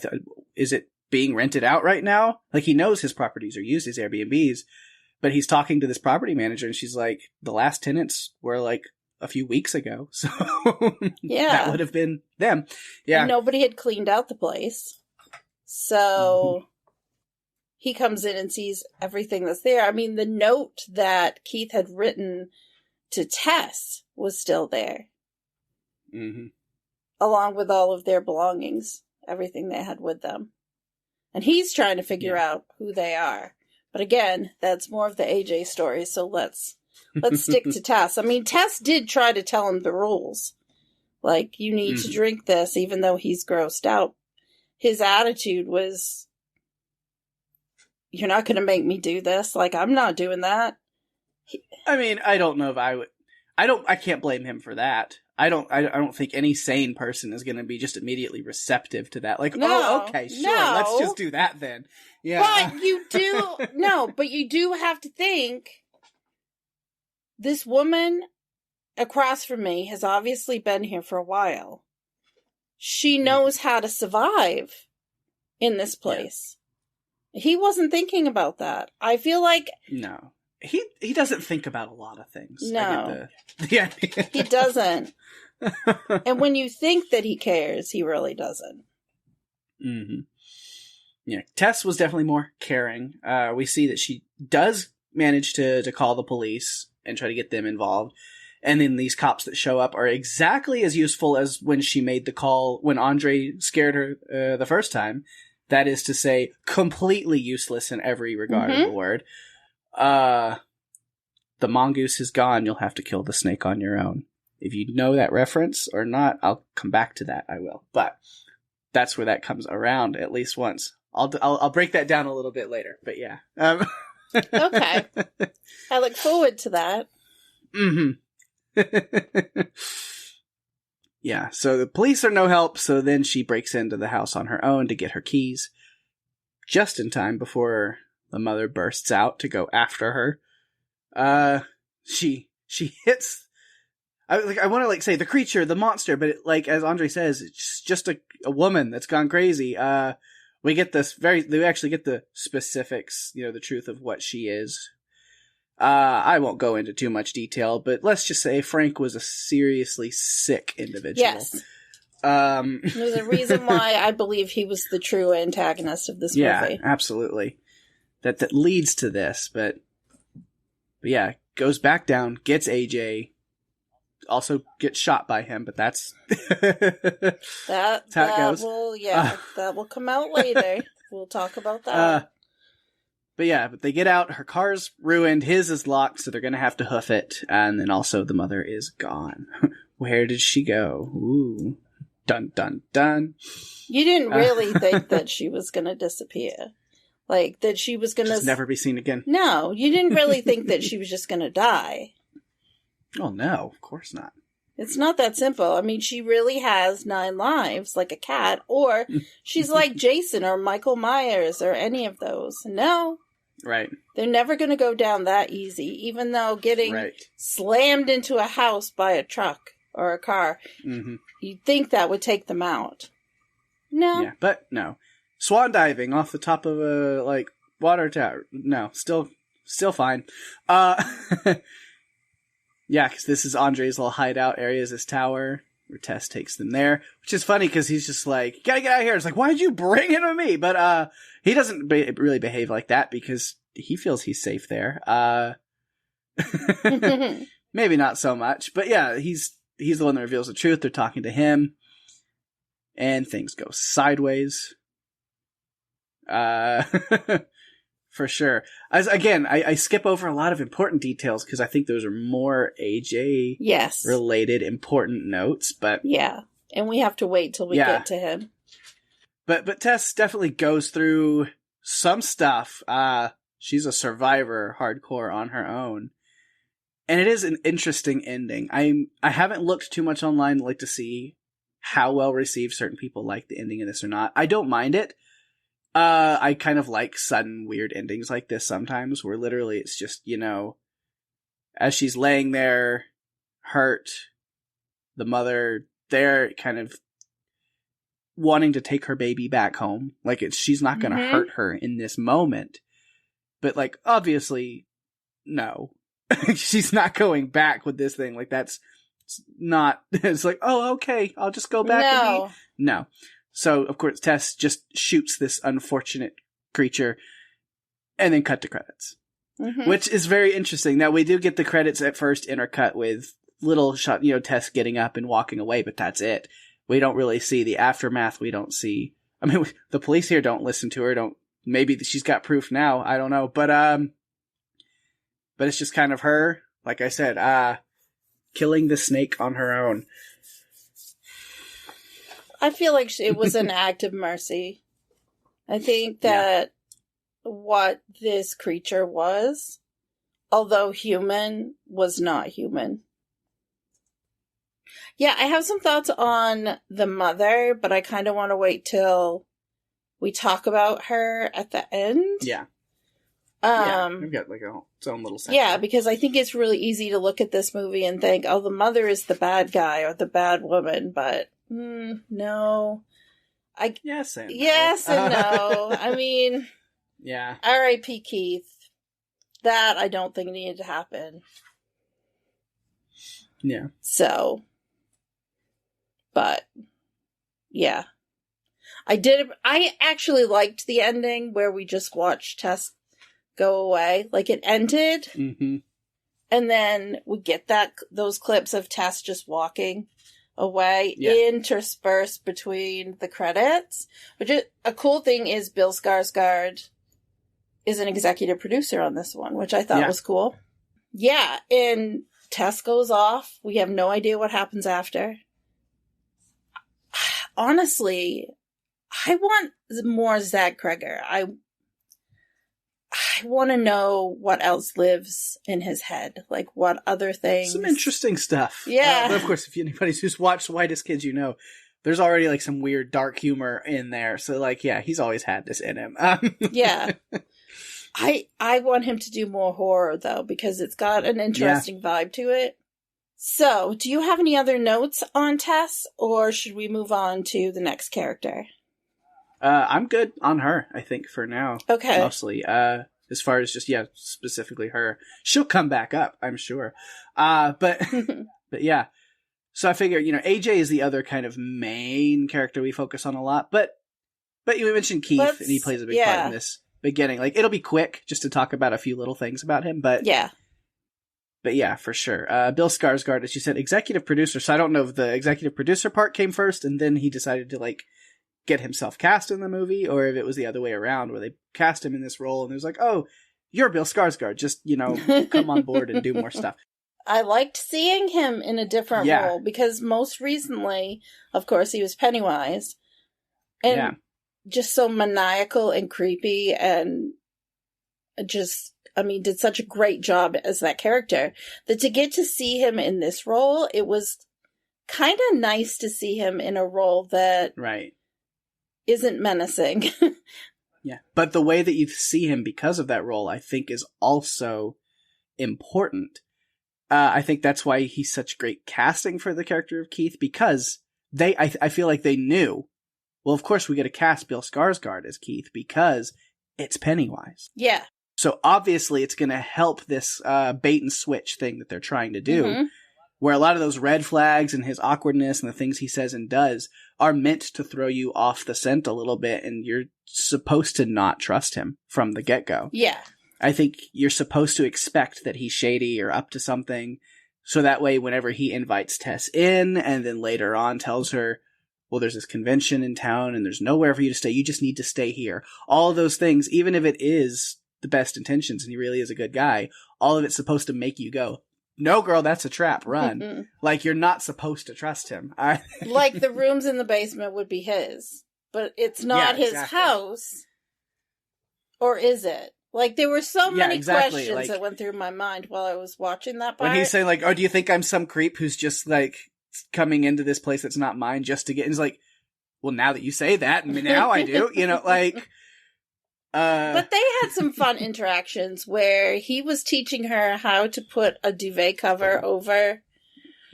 Is it being rented out right now? Like, he knows his properties are used as Airbnbs, but he's talking to this property manager and she's like, the last tenants were like a few weeks ago. So that would have been them. Yeah. And nobody had cleaned out the place. So he comes in and sees everything that's there. I mean, the note that Keith had written to Tess was still there. Along with all of their belongings, everything they had with them. And he's trying to figure out who they are. But again, that's more of the AJ story, so let's stick to Tess. I mean, Tess did try to tell him the rules. Like, you need to drink this, even though he's grossed out. His attitude was, you're not going to make me do this. Like, I'm not doing that. I mean, I don't know if I would. I can't blame him for that. I don't think any sane person is going to be just immediately receptive to that. Like, No, oh, okay, sure, no. let's just do that then. Yeah. But you do have to think, this woman across from me has obviously been here for a while. She knows how to survive in this place. Yeah. He wasn't thinking about that. I feel like... No. He doesn't think about a lot of things. No. Yeah. He doesn't. And when you think that he cares, he really doesn't. Mm-hmm. Yeah, Tess was definitely more caring. We see that she does manage to call the police and try to get them involved. And then these cops that show up are exactly as useful as when she made the call when Andre scared her the first time. That is to say, completely useless in every regard of the word. The mongoose is gone. You'll have to kill the snake on your own. If you know that reference or not, I'll come back to that. I will. But that's where that comes around at least once. I'll break that down a little bit later. But yeah. Okay. I look forward to that. Mm-hmm. Yeah, so the police are no help, so then she breaks into the house on her own to get her keys, just in time before the mother bursts out to go after her. She hits... I want to say the creature, the monster, but as Andre says, it's just a woman that's gone crazy. We get we actually get the specifics, the truth of what she is. I won't go into too much detail, but let's just say Frank was a seriously sick individual. Yes. There's a reason why I believe he was the true antagonist of this movie. Yeah, absolutely. That leads to this, but yeah, goes back down, gets AJ, also gets shot by him, but that's how it goes. That will come out later. We'll talk about that. But they get out, her car's ruined, his is locked, so they're gonna have to hoof it, and then also the mother is gone. Where did she go? Ooh. Dun, dun, dun. You didn't really think that she was gonna disappear. Like, that she was gonna... Just never be seen again? No, you didn't really think that she was just gonna die. Oh, no, of course not. It's not that simple. I mean, she really has 9 lives, like a cat, or she's like Jason or Michael Myers or any of those. No. Right. They're never going to go down that easy, even though getting slammed into a house by a truck or a car, you'd think that would take them out. No. Yeah, but no. Swan diving off the top of a, water tower. No, still fine. Yeah, because this is Andre's little hideout area, is this tower, where Tess takes them there, which is funny because he's just like, gotta get out of here. It's like, why'd you bring him to me? But he doesn't really behave like that because he feels he's safe there. Maybe not so much, but yeah, he's the one that reveals the truth. They're talking to him, and things go sideways. For sure. I skip over a lot of important details because I think those are more AJ related important notes, but yeah, and we have to wait till we get to him. But Tess definitely goes through some stuff. She's a survivor hardcore on her own. And it is an interesting ending. I haven't looked too much online to see how well received certain people like the ending of this or not. I don't mind it. I kind of like sudden weird endings like this sometimes, where literally it's just, as she's laying there, hurt, the mother there kind of wanting to take her baby back home. She's not going to hurt her in this moment. But, obviously, no. She's not going back with this thing. That's not, it's oh, okay, I'll just go back. No. So, of course, Tess just shoots this unfortunate creature and then cut to credits. Which is very interesting. Now, we do get the credits at first intercut with little shot, Tess getting up and walking away, but that's it. We don't really see the aftermath. We don't see... I mean, the police here don't listen to her, maybe she's got proof now, I don't know. But it's just kind of her, like I said, killing the snake on her own. I feel like it was an act of mercy. I think that what this creature was, although human, was not human. Yeah, I have some thoughts on the mother, but I kind of want to wait till we talk about her at the end. Yeah. We've got like its own little section. Yeah, because I think it's really easy to look at this movie and think, oh, the mother is the bad guy or the bad woman, but no. Yes and no. Yes and no. I mean, yeah. R.I.P. Keith. That I don't think needed to happen. Yeah. So, but, yeah. I actually liked the ending where we just watched Tess go away. Like, it ended, and then we get those clips of Tess just walking away, interspersed between the credits. Which is, a cool thing is Bill Skarsgård is an executive producer on this one, which I thought was cool. Yeah, and Tess goes off. We have no idea what happens after. Honestly, I want more Zach Cregger. I want to know what else lives in his head. Like, what other things. Some interesting stuff. Yeah. But of course, if anybody who's watched Whitest Kids, you know, there's already like some weird dark humor in there. So like, yeah, he's always had this in him. Yeah. I want him to do more horror, though, because it's got an interesting vibe to it. So, do you have any other notes on Tess, or should we move on to the next character? I'm good on her, I think, for now. Okay. Mostly. As far as just, specifically her. She'll come back up, I'm sure. But yeah. So I figure, AJ is the other kind of main character we focus on a lot. But you mentioned Keith, and he plays a big part in this beginning. Like, it'll be quick just to talk about a few little things about him, but yeah, for sure. Bill Skarsgård, as you said, executive producer. So I don't know if the executive producer part came first and then he decided to like get himself cast in the movie, or if it was the other way around where they cast him in this role and it was like, oh, you're Bill Skarsgård, just, come on board and do more stuff. I liked seeing him in a different role because most recently, of course, he was Pennywise. And just so maniacal and creepy and just, did such a great job as that character that to get to see him in this role, it was kind of nice to see him in a role that isn't menacing. Yeah. But the way that you see him because of that role, I think is also important. I think that's why he's such great casting for the character of Keith, because I feel like they knew, well, of course we got to cast Bill Skarsgård as Keith because it's Pennywise. Yeah. So obviously it's going to help this bait and switch thing that they're trying to do, where a lot of those red flags and his awkwardness and the things he says and does are meant to throw you off the scent a little bit, and you're supposed to not trust him from the get-go. Yeah. I think you're supposed to expect that he's shady or up to something, so that way whenever he invites Tess in and then later on tells her, well, there's this convention in town and there's nowhere for you to stay, you just need to stay here. All of those things, even if it is the best intentions and he really is a good guy, all of it's supposed to make you go, no, girl, that's a trap, run. Like, you're not supposed to trust him. Like, the rooms in the basement would be his, but it's not his house. Or is it? Like, there were so many questions that went through my mind while I was watching that part. When he's saying, like, oh, do you think I'm some creep who's just, like, coming into this place that's not mine just to get... And he's like, well, now that you say that, now I do. But they had some fun interactions where he was teaching her how to put a duvet cover over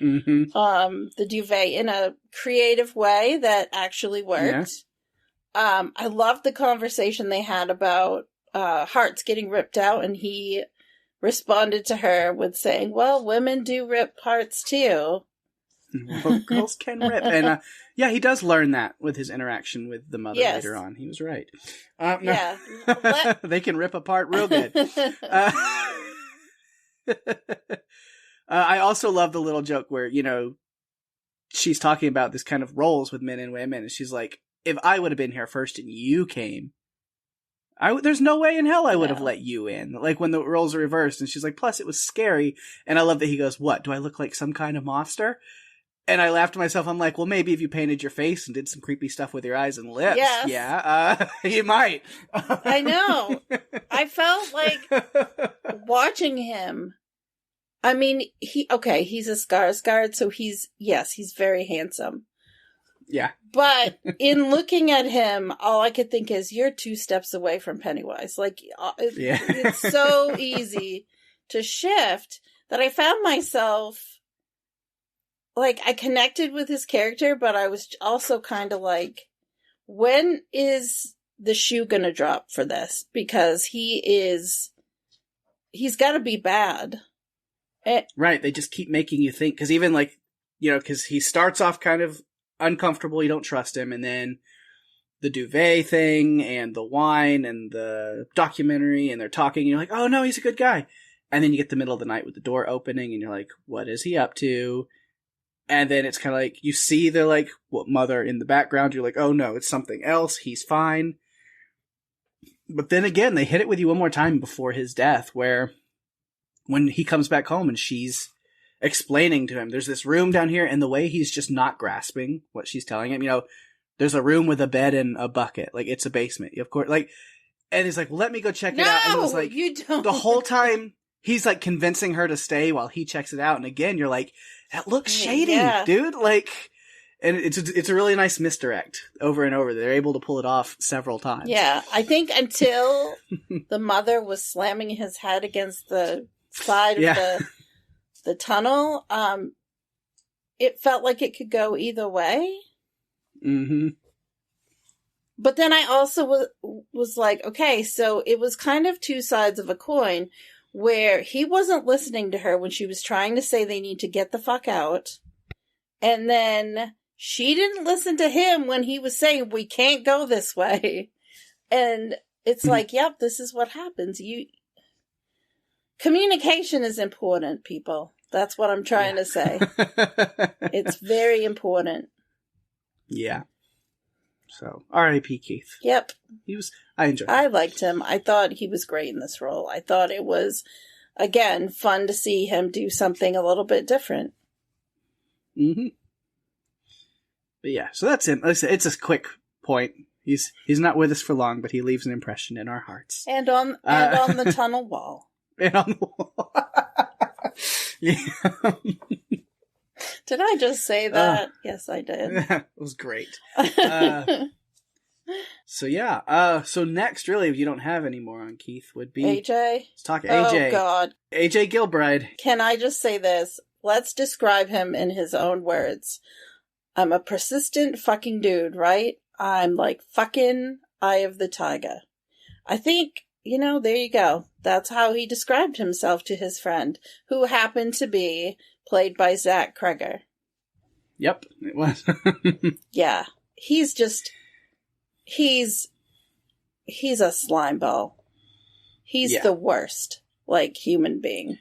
the duvet in a creative way that actually worked. Yeah. I loved the conversation they had about hearts getting ripped out, and he responded to her with saying, well, women do rip hearts too. Well, girls can rip. And he does learn that with his interaction with the mother later on. He was right. Yeah. They can rip apart real good. I also love the little joke where, she's talking about this kind of roles with men and women, and she's like, if I would have been here first and you came, there's no way in hell I would have let you in. Like, when the roles are reversed, and she's like, plus it was scary. And I love that he goes, what, do I look like some kind of monster? And I laughed to myself. I'm like, well, maybe if you painted your face and did some creepy stuff with your eyes and lips. Yes. You might. I know. I felt like watching him, I mean, he's a Skarsgård, so he's very handsome. Yeah. But in looking at him, all I could think is, you're 2 steps away from Pennywise. Like, it's so easy to shift that I found myself, like, I connected with his character, but I was also kind of like, when is the shoe gonna drop for this? Because he's got to be bad. Right, they just keep making you think, because even, like, because he starts off kind of uncomfortable, you don't trust him, and then the duvet thing, and the wine, and the documentary, and they're talking, and you're like, oh no, he's a good guy. And then you get the middle of the night with the door opening, and you're like, what is he up to? And then it's kind of like, you see the, like, mother in the background, you're like, oh no, it's something else, he's fine. But then again, they hit it with you one more time before his death, where when he comes back home and she's explaining to him, there's this room down here, and the way he's just not grasping what she's telling him, there's a room with a bed and a bucket, like, it's a basement, of course, like, and he's like, well, let me go check it out, and it was like, you don't. The whole time, he's like convincing her to stay while he checks it out, and again, you're like, that looks shady, dude, like, and it's a really nice misdirect over and over. They're able to pull it off several times. Yeah, I think until the mother was slamming his head against the side of the tunnel, it felt like it could go either way. Mm-hmm. But then I also was like, okay, so it was kind of 2 sides of a coin, where he wasn't listening to her when she was trying to say they need to get the fuck out, and then she didn't listen to him when he was saying, we can't go this way. And it's like, yep, this is what happens. Communication is important, people. That's what I'm trying to say. It's very important. Yeah. So, R.I.P. Keith. Yep. I enjoyed it. I liked him. I thought he was great in this role. I thought it was, again, fun to see him do something a little bit different. Mm-hmm. But yeah, so that's him. Like I said, it's a quick point. He's not with us for long, but he leaves an impression in our hearts. And on the tunnel wall. And on the wall. Yeah. Did I just say that? Yes, I did. It was great. So yeah. So next, really, if you don't have any more on Keith, would be AJ. Let's talk AJ. Oh God. AJ Gilbride. Can I just say this? Let's describe him in his own words. I'm a persistent fucking dude, right? I'm like fucking Eye of the Tiger. I think, there you go. That's how he described himself to his friend, who happened to be played by Zach Cregger. Yep, it was. Yeah. He's a slime ball. He's the worst, human being.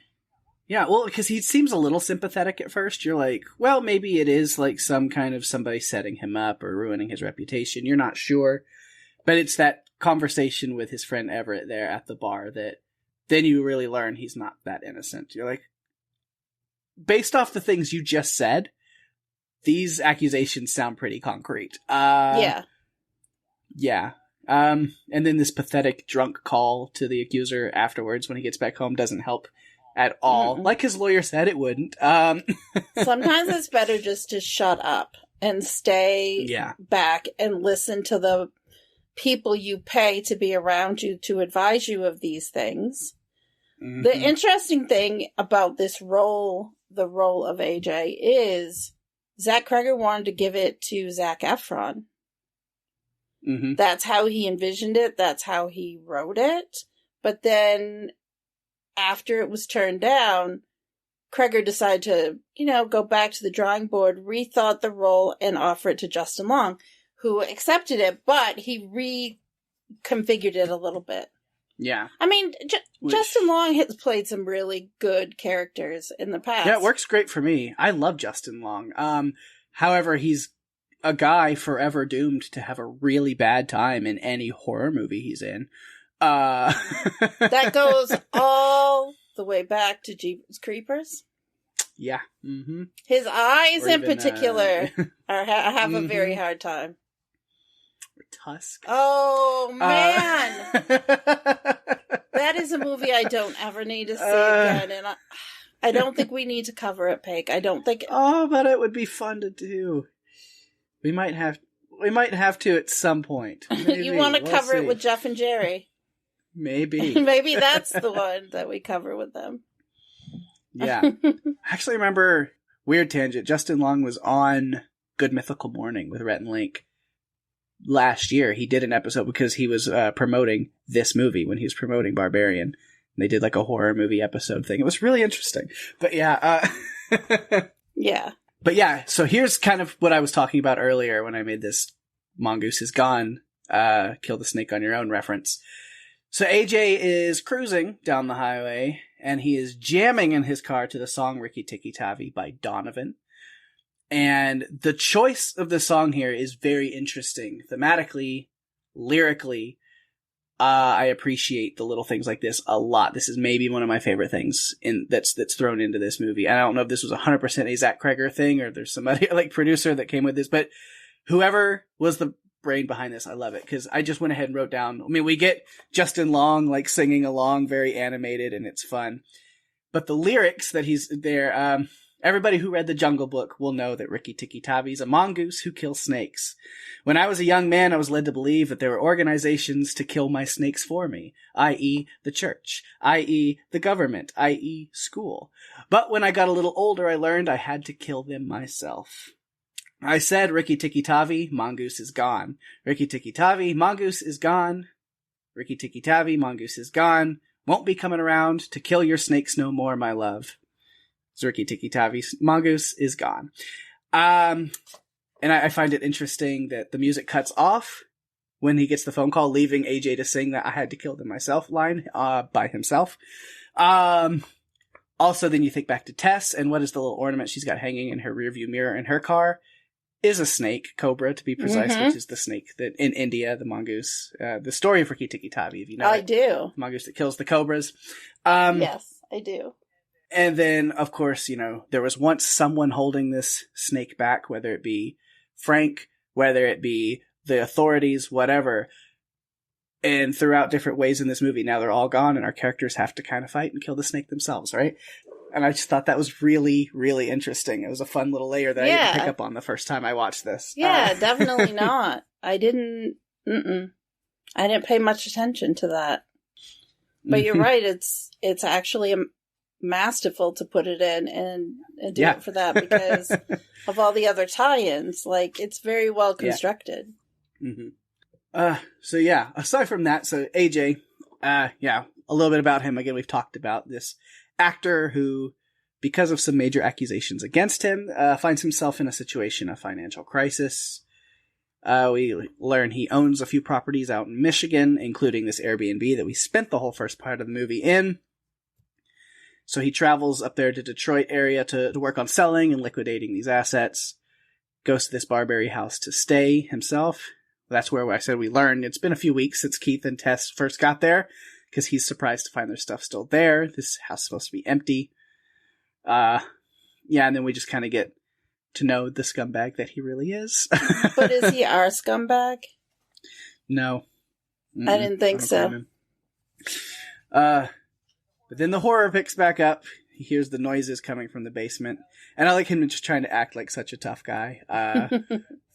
Yeah, well, because he seems a little sympathetic at first. You're like, well, maybe it is some kind of somebody setting him up or ruining his reputation. You're not sure. But it's that conversation with his friend Everett there at the bar that then you really learn he's not that innocent. You're like, based off the things you just said, these accusations sound pretty concrete. Yeah. Yeah. And then this pathetic drunk call to the accuser afterwards when he gets back home doesn't help at all. Like his lawyer said, it wouldn't. Sometimes it's better just to shut up and stay back and listen to the people you pay to be around you to advise you of these things. Mm-hmm. The interesting thing about the role of AJ, is Zach Cregger wanted to give it to Zac Efron. Mm-hmm. That's how he envisioned it. That's how he wrote it. But then after it was turned down, Cregger decided to, go back to the drawing board, rethought the role, and offer it to Justin Long, who accepted it, but he reconfigured it a little bit. Yeah. I mean, Justin Long has played some really good characters in the past. Yeah, it works great for me. I love Justin Long. However, he's a guy forever doomed to have a really bad time in any horror movie he's in. That goes all the way back to Jeepers Creepers. Yeah. Mm-hmm. His eyes in particular have a very hard time. Tusk. Oh, man. That is a movie I don't ever need to see again. And I don't think we need to cover it, Pake. I don't think... Oh, but it would be fun to do. We might have to at some point. Maybe. You want to cover it with Jeff and Jerry. Maybe. Maybe that's the one that we cover with them. Yeah. I actually remember, weird tangent, Justin Long was on Good Mythical Morning with Rhett and Link last year. He did an episode because he was promoting this movie when he was promoting Barbarian. And they did like a horror movie episode thing. It was really interesting. But yeah. Yeah. But yeah, so here's kind of what I was talking about earlier when I made this Mongoose is Gone, kill the snake on your own reference. So AJ is cruising down the highway, and he is jamming in his car to the song Rikki Tikki Tavi by Donovan. And the choice of the song here is very interesting. Thematically, lyrically, I appreciate the little things like this a lot. This is maybe one of my favorite things that's thrown into this movie. And I don't know if this was 100% a Zach Cregger thing, or there's somebody like producer that came with this, but whoever was the brain behind this, I love it, because I just went ahead and wrote down, I mean, we get Justin Long like singing along, very animated, and it's fun. But the lyrics that he's there, everybody who read The Jungle Book will know that Rikki Tikki Tavi is a mongoose who kills snakes. When I was a young man, I was led to believe that there were organizations to kill my snakes for me, i.e. the church, i.e. the government, i.e. school. But when I got a little older, I learned I had to kill them myself. I said, Rikki Tikki Tavi, mongoose is gone. Rikki Tikki Tavi, mongoose is gone. Rikki Tikki Tavi, mongoose is gone. Won't be coming around to kill your snakes no more, my love. So Rikki Tikki Tavi, mongoose is gone. And I find it interesting that the music cuts off when he gets the phone call, leaving AJ to sing that I had to kill them myself line by himself. Also, then you think back to Tess, and what is the little ornament she's got hanging in her rearview mirror in her car? Is a snake, cobra to be precise, which is the snake that in India, the mongoose, the story of Rikki Tikki Tavi, if you know I it. do. Mongoose that kills the cobras. Yes, I do. And then, of course, you know, there was once someone holding this snake back, whether it be Frank, whether it be the authorities, whatever. And throughout different ways in this movie, now they're all gone, and our characters have to kind of fight and kill the snake themselves, right? And I just thought that was really, really interesting. It was a fun little layer that I didn't pick up on the first time I watched this. Yeah, definitely not. I didn't pay much attention to that. But you're right, it's actually masterful to put it in and do it for that, because of all the other tie-ins. Like, it's very well constructed. Yeah. Mm-hmm. So yeah, aside from that, so AJ, a little bit about him. Again, we've talked about this actor who, because of some major accusations against him, finds himself in a situation of financial crisis. We learn he owns a few properties out in Michigan, including this Airbnb that we spent the whole first part of the movie in. So he travels up there to Detroit area to work on selling and liquidating these assets. Goes to this Barbary house to stay himself. That's where I said we learned it's been a few weeks since Keith and Tess first got there, because he's surprised to find their stuff still there. This house is supposed to be empty. And then we just kind of get to know the scumbag that he really is. But is he our scumbag? No. I didn't think so. But then the horror picks back up. He hears the noises coming from the basement. And I like him just trying to act like such a tough guy.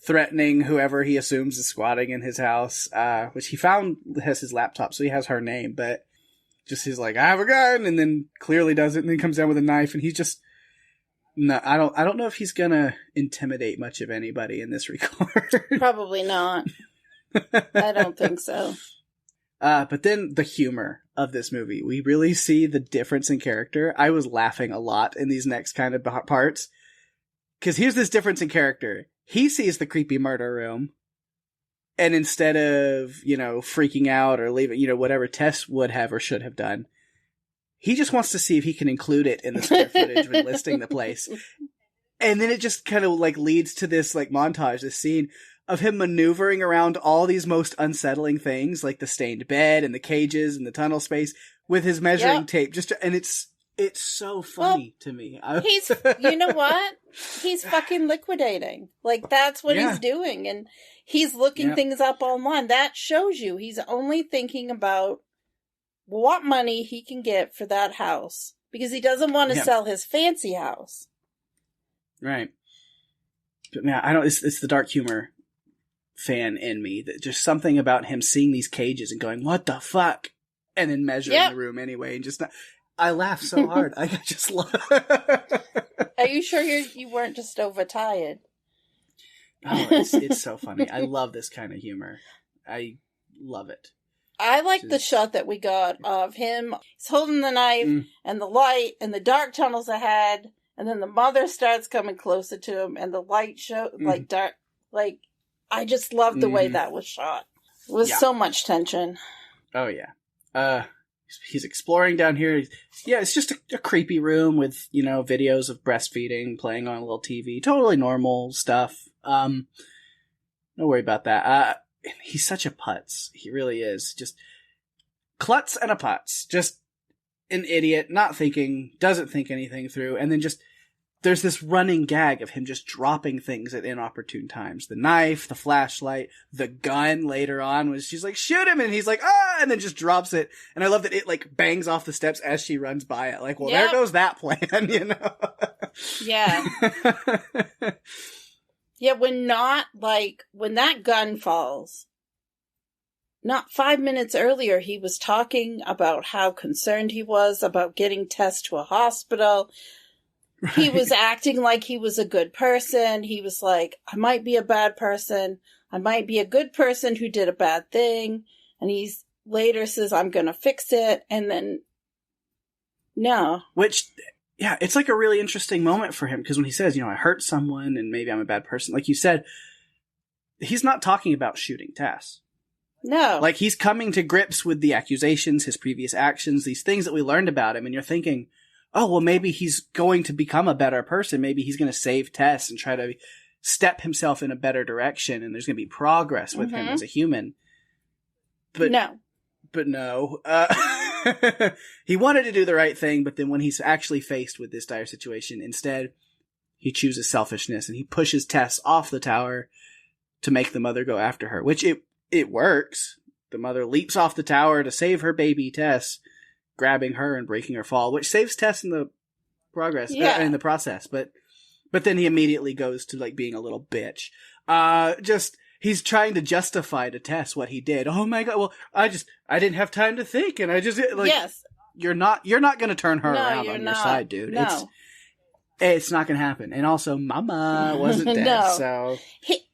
Threatening whoever he assumes is squatting in his house, which he found has his laptop, so he has her name, but just he's like, I have a gun, and then clearly doesn't, and then comes down with a knife, and he's just, no, I don't know if he's gonna intimidate much of anybody in this regard. Probably not. I don't think so. But then the humor of this movie, we really see the difference in character. I was laughing a lot in these next kind of parts, because here's this difference in character. He sees the creepy murder room, and instead of, freaking out or leaving, whatever Tess would have or should have done, he just wants to see if he can include it in the square footage when listing the place. And then it just kind of leads to this montage, this scene of him maneuvering around all these most unsettling things, like the stained bed and the cages and the tunnel space, with his measuring tape. And it's so funny to me. He's, you know what? He's fucking liquidating. That's what he's doing. And he's looking things up online. That shows you he's only thinking about what money he can get for that house. because he doesn't want to sell his fancy house. Right. But man, I don't. It's the dark humor fan in me that just something about him seeing these cages and going, "What the fuck," and then measuring the room anyway, and just not. I laugh so hard. I just love. Are you sure you weren't just overtired? Oh, it's so funny. I love this kind of humor. I love it. I like the shot that we got of him. He's holding the knife and the light and the dark tunnels ahead, and then the mother starts coming closer to him, and the light show like dark. Like, I just love the way that was shot. It was so much tension. Oh yeah. He's exploring down here. It's just a creepy room with, videos of breastfeeding playing on a little TV. Totally normal stuff. No worry about that. He's such a putz. He really is. Just klutz and a putz. Just an idiot, not thinking, doesn't think anything through, and then just there's this running gag of him just dropping things at inopportune times. The knife, the flashlight, the gun later on when she's like, shoot him, and he's like, ah, and then just drops it. And I love that it like bangs off the steps as she runs by it. Like, well, there goes that plan, Yeah. Yeah, when that gun falls, not 5 minutes earlier, he was talking about how concerned he was about getting Tess to a hospital. Right. He was acting like he was a good person. He was like, I might be a bad person. I might be a good person who did a bad thing. And he's later says, I'm going to fix it. And then, no. Which, yeah, it's like a really interesting moment for him. Because when he says, I hurt someone and maybe I'm a bad person. Like you said, he's not talking about shooting Tess. No. Like, he's coming to grips with the accusations, his previous actions, these things that we learned about him. And you're thinking, oh, well, maybe he's going to become a better person. Maybe he's going to save Tess and try to step himself in a better direction. And there's going to be progress with him as a human. But no. But no. He wanted to do the right thing, but then when he's actually faced with this dire situation, instead, he chooses selfishness and he pushes Tess off the tower to make the mother go after her, which it works. The mother leaps off the tower to save her baby Tess, grabbing her and breaking her fall, which saves Tess in the in the process. But then he immediately goes to like being a little bitch. He's trying to justify to Tess what he did. Oh my God. Well, I didn't have time to think. And I just like, you're not going to turn her around on your side, dude. No. It's not going to happen. And also Mama wasn't dead. So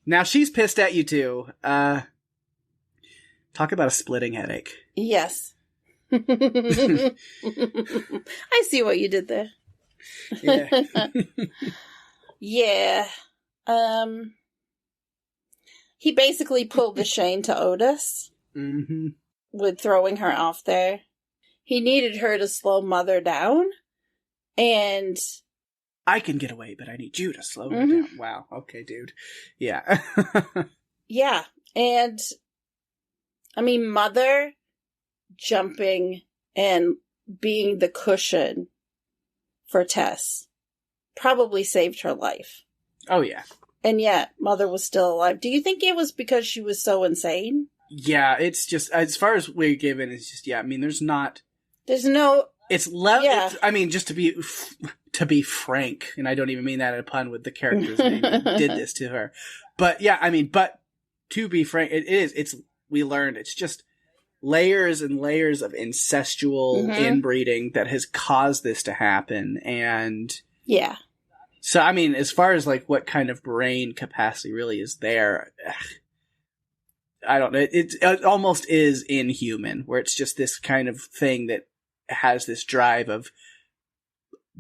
now she's pissed at you too. Talk about a splitting headache. Yes. I see what you did there. Yeah. He basically pulled the Shane to Otis with throwing her off there. He needed her to slow Mother down, and I can get away, but I need you to slow her down. Wow. Okay, dude. Yeah. Yeah, and I mean, Mother jumping and being the cushion for Tess probably saved her life. Oh, yeah. And yet, Mother was still alive. Do you think it was because she was so insane? Yeah, it's just, as far as we're given, it's just, I mean, there's no... It's I mean, just to be frank, and I don't even mean that in a pun with the characters that did this to her. But yeah, I mean, but to be frank, we learned it's just layers and layers of incestual inbreeding that has caused this to happen. And yeah. So, I mean, as far as like what kind of brain capacity really is there, I don't know. It almost is inhuman, where it's just this kind of thing that has this drive of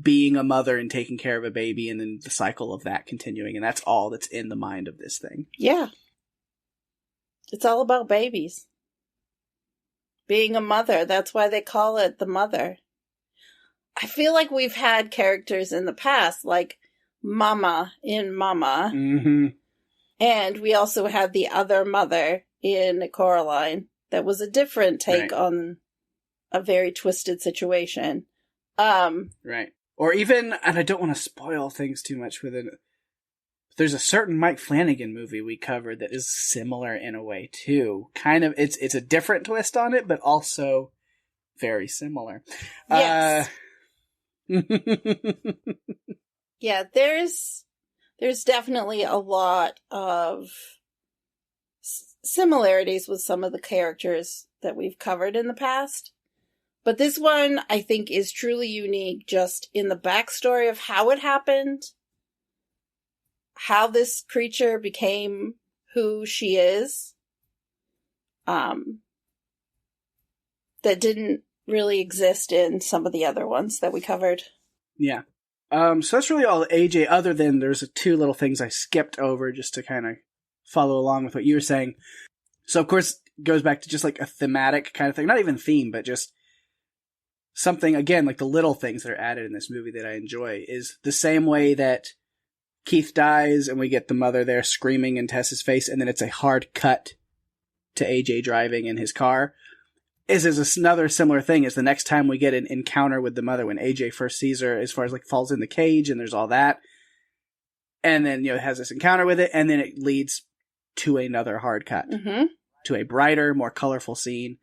being a mother and taking care of a baby, and then the cycle of that continuing. And that's all that's in the mind of this thing. Yeah. It's all about babies. Being a mother. That's why they call it the mother. I feel like we've had characters in the past, like Mama in Mama. Mm-hmm. And we also had the other mother in Coraline. That was a different take on a very twisted situation. Right. Or even, and I don't want to spoil things too much with it, there's a certain Mike Flanagan movie we covered that is similar in a way too. Kind of, it's a different twist on it, but also very similar. Yes. Yeah, there's definitely a lot of similarities with some of the characters that we've covered in the past. But this one, I think, is truly unique just in the backstory of how it happened, how this creature became who she is, that didn't really exist in some of the other ones that we covered. Yeah. So that's really all AJ, other than there's two little things I skipped over just to kind of follow along with what you were saying. So, of course, it goes back to just like a thematic kind of thing. Not even theme, but just something, again, like the little things that are added in this movie that I enjoy is the same way that Keith dies and we get the mother there screaming in Tess's face, and then it's a hard cut to AJ driving in his car. Is another similar thing is the next time we get an encounter with the mother when AJ first sees her, as far as like falls in the cage and there's all that. And then, has this encounter with it, and then it leads to another hard cut. Mm-hmm. To a brighter, more colorful scene.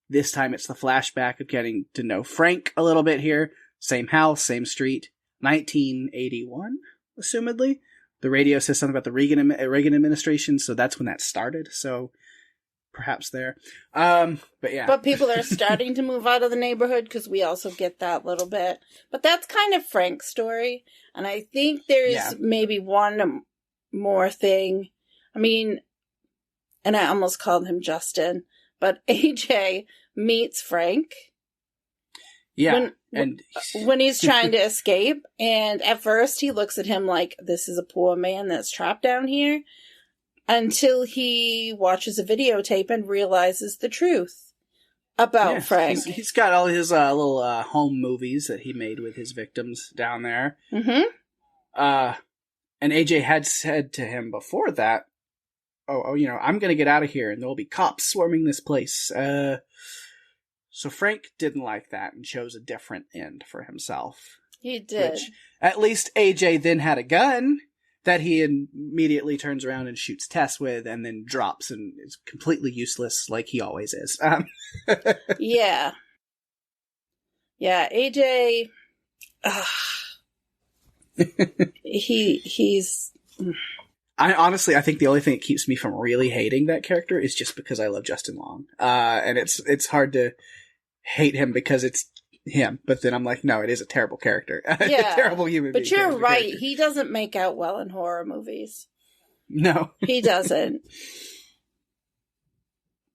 This time it's the flashback of getting to know Frank a little bit here. Same house, same street. 1981, assumedly. The radio says something about the Reagan administration, so that's when that started. So perhaps there. But yeah. But people are starting to move out of the neighborhood because we also get that little bit. But that's kind of Frank's story. And I think there's maybe one more thing. I mean, and I almost called him Justin, but AJ meets Frank. Yeah. When he's trying to escape. And at first he looks at him like, this is a poor man that's trapped down here. Until he watches a videotape and realizes the truth about Frank. He's got all his little home movies that he made with his victims down there. Mm-hmm. And AJ had said to him before that, I'm going to get out of here and there will be cops swarming this place. So Frank didn't like that and chose a different end for himself. He did. Which, at least AJ then had a gun that he immediately turns around and shoots Tess with and then drops and is completely useless like he always is. Yeah. Yeah, AJ... he's... I think the only thing that keeps me from really hating that character is just because I love Justin Long. And it's hard to hate him because it's him, but then I'm like, no, it is a terrible character. Yeah, a terrible human being. But you're right. Character. He doesn't make out well in horror movies. No. He doesn't.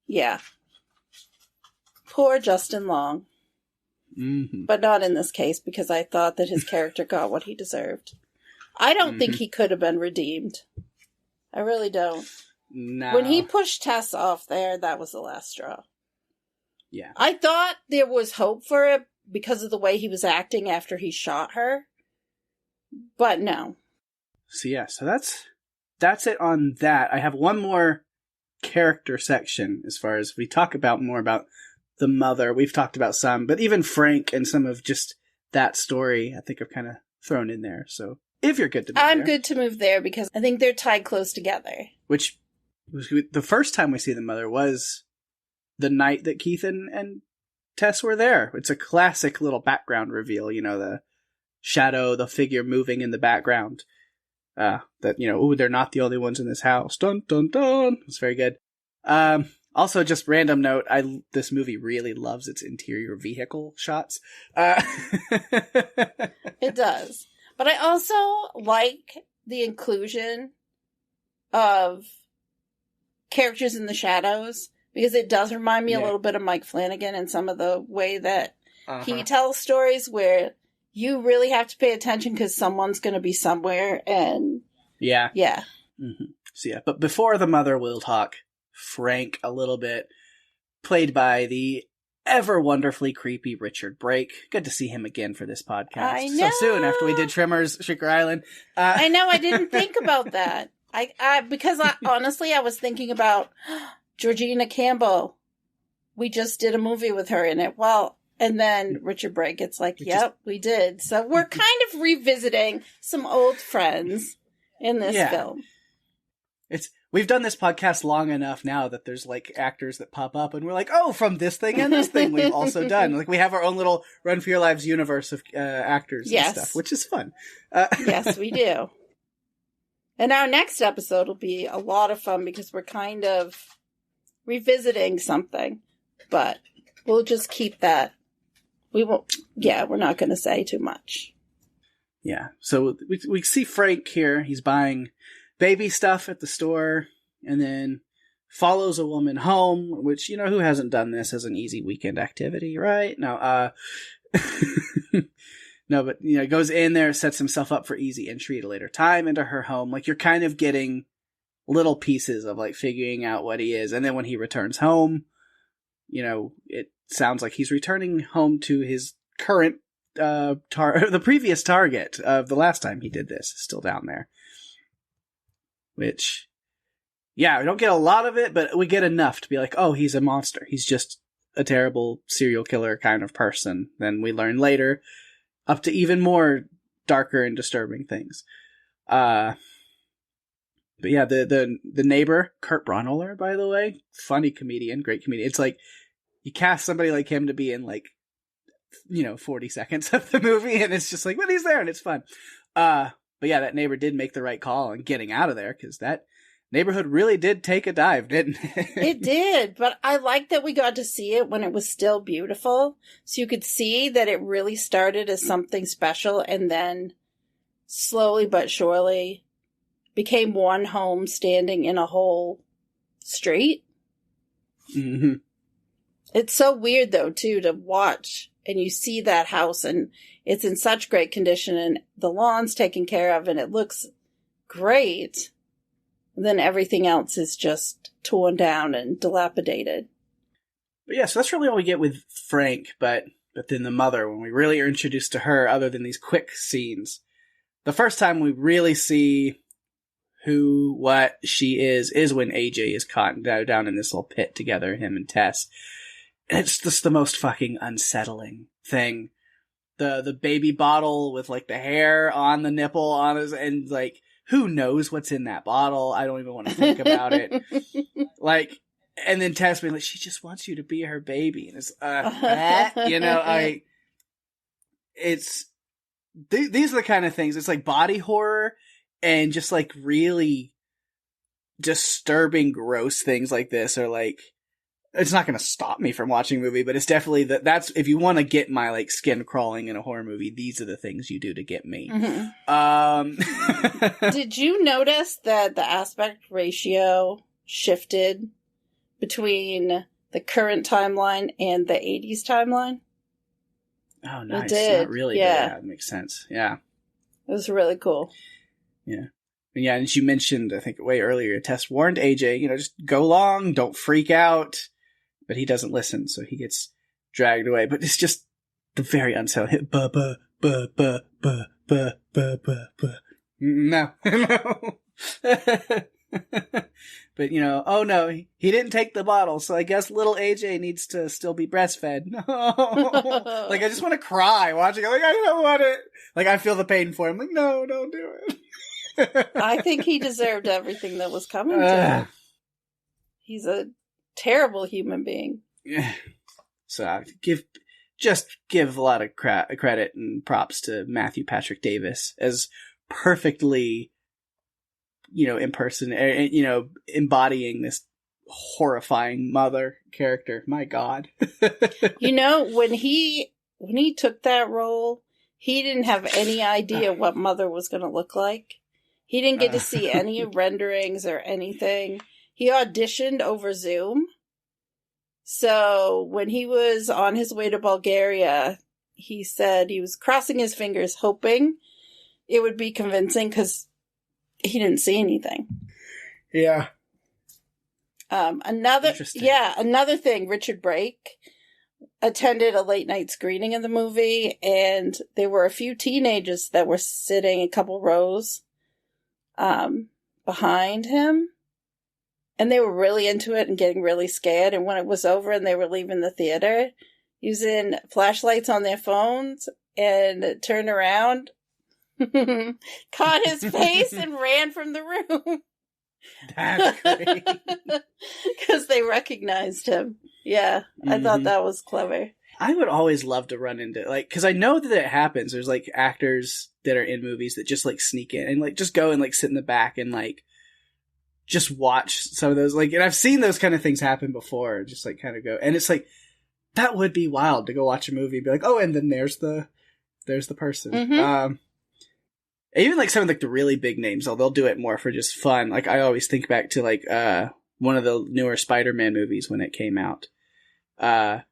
Yeah. Poor Justin Long. Mm-hmm. But not in this case, because I thought that his character got what he deserved. I don't think he could have been redeemed. I really don't. No. When he pushed Tess off there, that was the last straw. Yeah. I thought there was hope for it because of the way he was acting after he shot her. But no. So yeah, so that's it on that. I have one more character section as far as we talk about more about the mother. We've talked about some, but even Frank and some of just that story, I think I've kind of thrown in there. So if you're good to move I'm there. good to move there because I think they're tied close together. Which was the first time we see the mother was the night that Keith and Tess were there. It's a classic little background reveal, the shadow, the figure moving in the background. That, they're not the only ones in this house. Dun, dun, dun. It's very good. Also, just random note, this movie really loves its interior vehicle shots. It does. But I also like the inclusion of characters in the shadows, because it does remind me a little bit of Mike Flanagan and some of the way that he tells stories where you really have to pay attention because someone's going to be somewhere and... Yeah. Mm-hmm. So yeah, but before the mother, we'll talk Frank a little bit, played by the ever wonderfully creepy Richard Brake. Good to see him again for this podcast. I know. So soon after we did Tremors, Shrieker Island. I know, I didn't think about that. Because honestly, I was thinking about Georgina Campbell. We just did a movie with her in it. Well, and then Richard Brake, it's like, yep, we did. So we're kind of revisiting some old friends in this film. we've done this podcast long enough now that there's like actors that pop up and we're like, oh, from this thing and this thing we've also done. Like we have our own little Run for Your Lives universe of actors and stuff, which is fun. Yes, we do. And our next episode will be a lot of fun because we're kind of revisiting something, but we'll just keep that. We won't, we're not going to say too much. Yeah. So we see Frank here. He's buying baby stuff at the store and then follows a woman home, which, you know, who hasn't done this as an easy weekend activity, right? No, no, but, you know, goes in there, sets himself up for easy entry at a later time into her home. Like, you're kind of getting little pieces of, like, figuring out what he is. And then when he returns home, you know, it sounds like he's returning home to his current, the previous target of the last time he did this is still down there. Which, yeah, we don't get a lot of it, but we get enough to be like, oh, he's a monster. He's just a terrible serial killer kind of person. Then we learn later, up to even more darker and disturbing things. But yeah, the neighbor, Kurt Braunohler, by the way, funny comedian, great comedian. It's like, you cast somebody like him to be in like, 40 seconds of the movie, and it's just like, well, he's there, and it's fun. But yeah, that neighbor did make the right call on getting out of there, because that neighborhood really did take a dive, didn't it? It did, but I like that we got to see it when it was still beautiful. So you could see that it really started as something special and then slowly but surely became one home standing in a whole street. Mm-hmm. It's so weird, though, too, to watch and you see that house and it's in such great condition and the lawn's taken care of and it looks great. Then everything else is just torn down and dilapidated. But yeah, so that's really all we get with Frank, but then the mother, when we really are introduced to her, other than these quick scenes, the first time we really see what she is when AJ is caught down in this little pit together, him and Tess. And it's just the most fucking unsettling thing. The baby bottle with like the hair on the nipple on his, and like, who knows what's in that bottle? I don't even want to think about it. Like, and then Tess being like, she just wants you to be her baby. And it's, these are the kind of things. It's like body horror and just like really disturbing, gross things like this are like, it's not going to stop me from watching a movie, but it's definitely that's, if you want to get my like skin crawling in a horror movie, these are the things you do to get me. Mm-hmm. Did you notice that the aspect ratio shifted between the current timeline and the 80s timeline? Oh, nice. It did. Not really, yeah. But that makes sense. Yeah. It was really cool. Yeah. Yeah, and as you mentioned, I think way earlier, Tess warned AJ, just go long, don't freak out. But he doesn't listen, so he gets dragged away. But it's just the very unsettling. No. But, oh no, he didn't take the bottle, so I guess little AJ needs to still be breastfed. No. Like, I just want to cry watching it. Like, I don't want it. Like, I feel the pain for him. Like, no, don't do it. I think he deserved everything that was coming to him. He's a terrible human being. Yeah. So give a lot of credit and props to Matthew Patrick Davis as perfectly, embodying this horrifying mother character. My God. When he took that role, he didn't have any idea what mother was going to look like. He didn't get to see any renderings or anything. He auditioned over Zoom. So when he was on his way to Bulgaria, he said he was crossing his fingers, hoping it would be convincing because he didn't see anything. Yeah. Another thing, Richard Brake attended a late night screening of the movie, and there were a few teenagers that were sitting a couple rows behind him. And they were really into it and getting really scared. And when it was over and they were leaving the theater, using flashlights on their phones and turned around, caught his face and ran from the room. That's great. Because they recognized him. Yeah, I thought that was clever. I would always love to run into, like, because I know that it happens. There's, like, actors that are in movies that just, like, sneak in and, like, just go and, like, sit in the back and, like, just watch some of those. Like, and I've seen those kind of things happen before. Just, like, kind of go. And it's, like, that would be wild to go watch a movie and be like, oh, and then there's the person. Mm-hmm. Even, like, some of, like, the really big names, they'll do it more for just fun. Like, I always think back to, like, one of the newer Spider-Man movies when it came out. I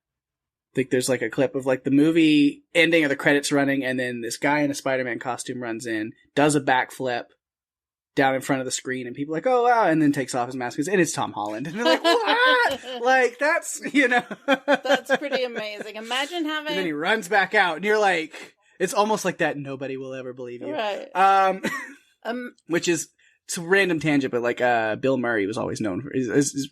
think there's like a clip of like the movie ending or the credits running, and then this guy in a Spider-Man costume runs in, does a backflip down in front of the screen, and people are like, oh wow, and then takes off his mask, and it's Tom Holland. And they're like, what? Like, that's, you know. That's pretty amazing. Imagine having... And then he runs back out, and you're like, it's almost like that nobody will ever believe you. Right. Which is, it's a random tangent, but like Bill Murray was always known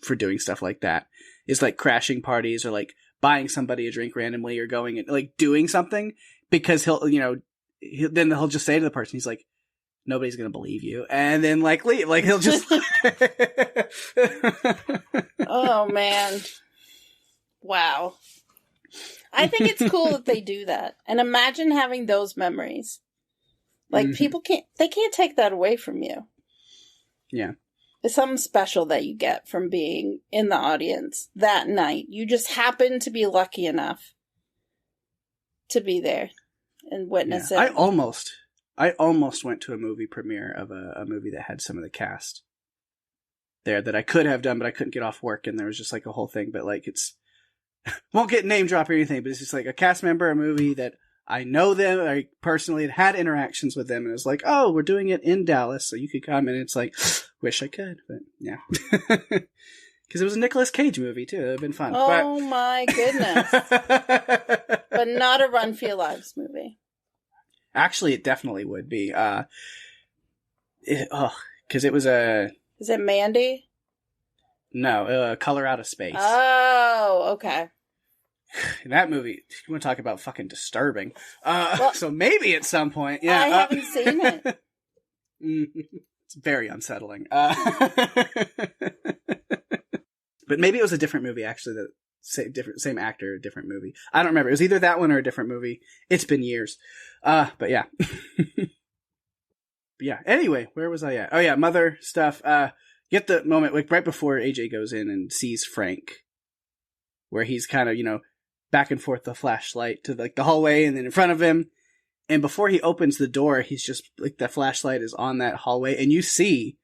for doing stuff like that. It's like crashing parties or like buying somebody a drink randomly or going and like doing something because then he'll just say to the person, he's like, nobody's going to believe you. And then like leave, like he'll just, oh man. Wow. I think it's cool that they do that. And imagine having those memories. Like people can't take that away from you. Yeah. It's something special that you get from being in the audience that night. You just happen to be lucky enough to be there and witness it. I almost went to a movie premiere of a movie that had some of the cast there that I could have done, but I couldn't get off work, and there was just like a whole thing. But like, it's won't get name drop or anything, but it's just like a cast member, a movie that I know them. I personally had interactions with them, and it was like, oh, we're doing it in Dallas, so you could come. And it's like, wish I could, but yeah. Because it was a Nicolas Cage movie, too. It would have been fun. Oh, my goodness. But not a Run for Your Lives movie. Actually, it definitely would be. Because it was a... Is it Mandy? No, Color Out of Space. Oh, okay. In that movie, you want to talk about fucking disturbing. So maybe at some point, yeah. I haven't seen it. It's very unsettling. But maybe it was a different movie, actually. Same actor, different movie. I don't remember. It was either that one or a different movie. It's been years. But yeah. But yeah. Anyway, where was I at? Oh yeah, mother stuff. Get the moment like right before AJ goes in and sees Frank, where he's kind of, back and forth the flashlight to like the hallway and then in front of him. And before he opens the door, he's just like the flashlight is on that hallway, and you see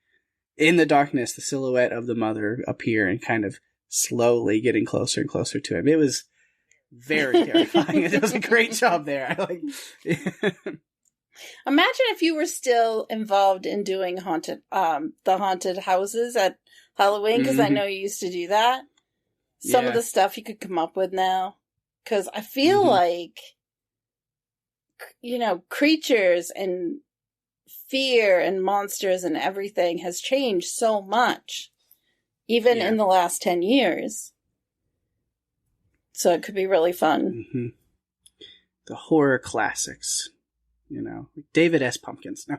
in the darkness the silhouette of the mother appear and kind of slowly getting closer and closer to him. It was very terrifying. It was a great job there. Imagine if you were still involved in doing the haunted houses at Halloween, because I know you used to do that. Some of the stuff you could come up with now. Because I feel like, creatures and fear and monsters and everything has changed so much, even in the last 10 years. So it could be really fun. Mm-hmm. The horror classics, David S. Pumpkins. No.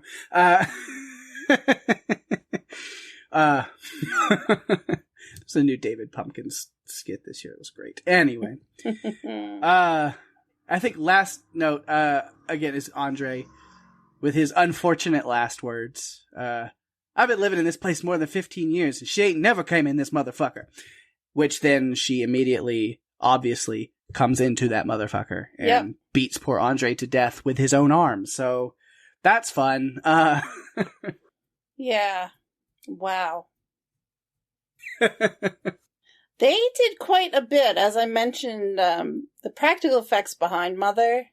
There's a new David Pumpkins skit this year. It was great. Anyway. I think last note, again, is Andre with his unfortunate last words. I've been living in this place more than 15 years, and she ain't never came in this motherfucker. Which then she immediately, obviously, comes into that motherfucker and beats poor Andre to death with his own arms. So that's fun. Yeah. Wow. They did quite a bit, as I mentioned, the practical effects behind Mother.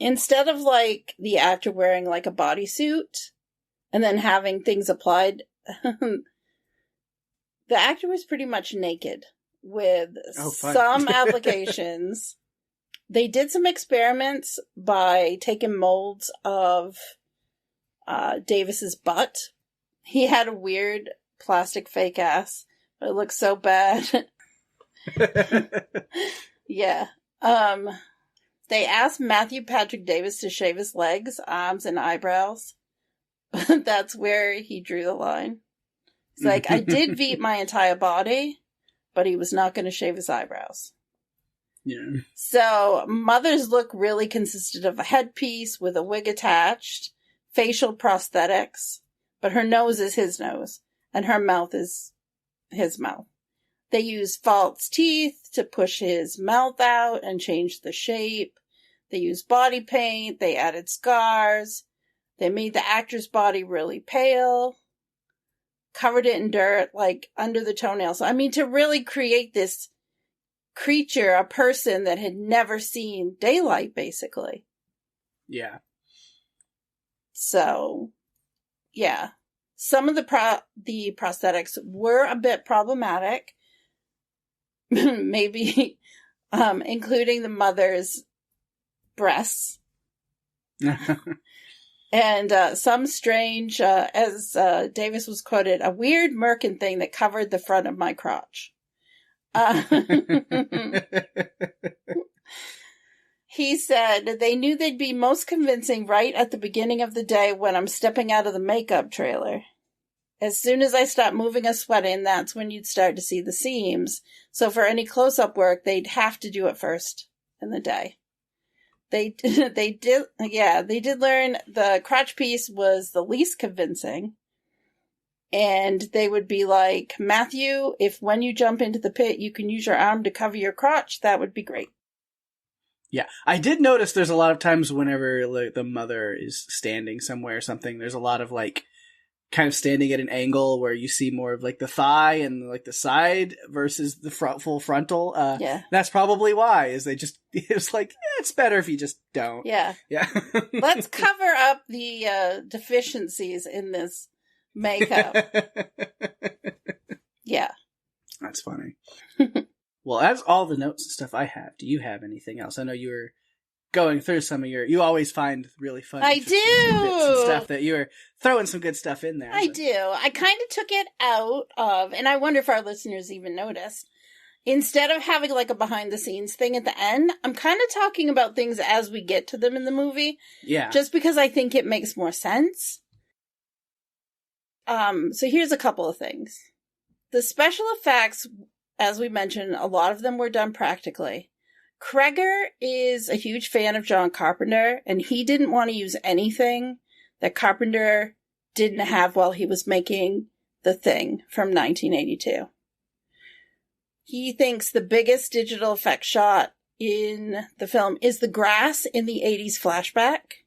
Instead of like the actor wearing like a bodysuit and then having things applied, the actor was pretty much naked with some applications. They did some experiments by taking molds of Davis's butt. He had a weird plastic fake ass, but it looked so bad. Yeah. They asked Matthew Patrick Davis to shave his legs, arms, and eyebrows. that's where he drew the line. He's like, I did beat my entire body, but he was not going to shave his eyebrows. Yeah. So, Mother's look really consisted of a headpiece with a wig attached, facial prosthetics, but her nose is his nose, and her mouth is his mouth. They used false teeth to push his mouth out and change the shape. They used body paint. They added scars. They made the actor's body really pale. Covered it in dirt, like under the toenails. I mean, to really create this creature, a person that had never seen daylight, basically. Yeah. So, yeah. Some of the prosthetics were a bit problematic. Maybe including the mother's breasts. And some strange, as Davis was quoted, a weird merkin thing that covered the front of my crotch. He said, they knew they'd be most convincing right at the beginning of the day when I'm stepping out of the makeup trailer. As soon as I stopped moving a sweat in, that's when you'd start to see the seams. So for any close-up work, they'd have to do it first in the day. They did learn the crotch piece was the least convincing. And they would be like, Matthew, if when you jump into the pit, you can use your arm to cover your crotch, that would be great. Yeah, I did notice there's a lot of times whenever like, the mother is standing somewhere or something, there's a lot of like kind of standing at an angle where you see more of like the thigh and like the side versus the full frontal. Yeah. That's probably why is it was like, it's better if you just don't. Yeah. Yeah. Let's cover up the deficiencies in this makeup. Yeah. That's funny. Well, that's all the notes and stuff I have. Do you have anything else? I know you were going through some of you always find really fun I bits and do stuff that you were throwing some good stuff in there. I do. I kind of took it out of, and I wonder if our listeners even noticed, instead of having like a behind the scenes thing at the end, I'm kind of talking about things as we get to them in the movie. Yeah. Just because I think it makes more sense. So here's a couple of things. The special effects, as we mentioned, a lot of them were done practically. Cregger is a huge fan of John Carpenter, and he didn't want to use anything that Carpenter didn't have while he was making The Thing from 1982. He thinks the biggest digital effect shot in the film is the grass in the 80s flashback.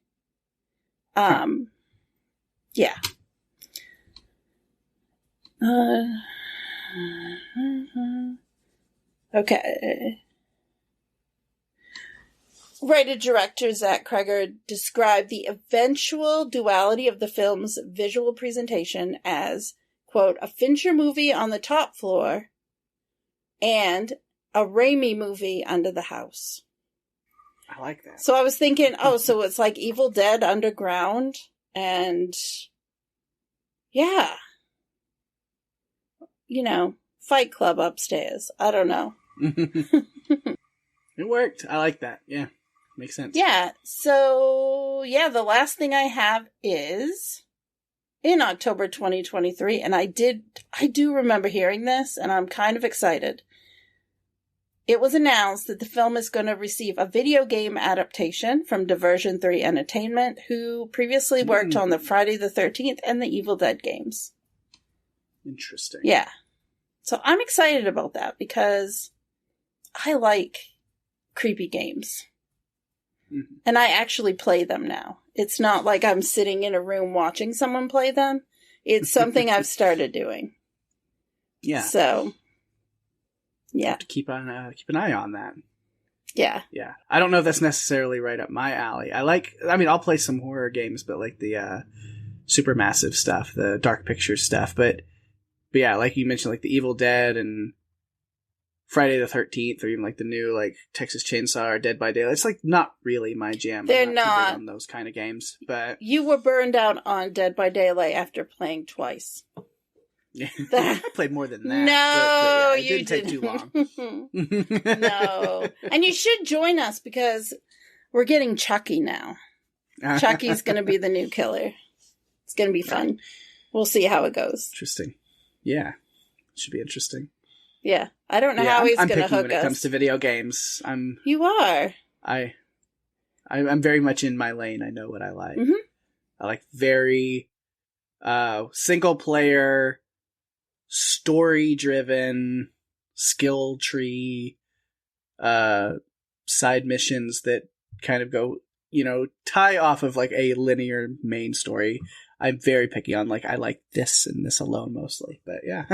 Yeah. Okay. Writer-director Zach Cregger described the eventual duality of the film's visual presentation as, quote, a Fincher movie on the top floor and a Raimi movie under the house. I like that. So I was thinking, so it's like Evil Dead underground and, yeah. You know, Fight Club upstairs. I don't know. It worked. I like that. Yeah. Makes sense. Yeah. So, yeah, the last thing I have is in October 2023, and I do remember hearing this, and I'm kind of excited. It was announced that the film is going to receive a video game adaptation from Diversion 3 Entertainment, who previously worked on the Friday the 13th and the Evil Dead games. Interesting. Yeah. So I'm excited about that because I like creepy games. Mm-hmm. And I actually play them now. It's not like I'm sitting in a room watching someone play them. It's something I've started doing. Yeah. So, yeah. Have to keep an eye on that. Yeah. Yeah. I don't know if that's necessarily right up my alley. I'll play some horror games, but like the Supermassive stuff, the Dark Pictures stuff, but yeah, like you mentioned, like the Evil Dead and Friday the 13th, or even like the new like Texas Chainsaw or Dead by Daylight. It's like not really my jam. They're I'm not too not big on those kind of games, but you were burned out on Dead by Daylight after playing twice. Yeah. I played more than that. No, but yeah, it didn't take too long. No, and you should join us because we're getting Chucky now. Chucky's going to be the new killer. It's going to be fun. We'll see how it goes. Interesting. Yeah. Should be interesting. Yeah. I don't know how he's going to hook us. When it comes to video games. You are. I'm very much in my lane. I know what I like. Mm-hmm. I like very single player, story driven, skill tree, side missions that kind of go, tie off of like a linear main story. I'm very picky on I like this and this alone mostly, but yeah.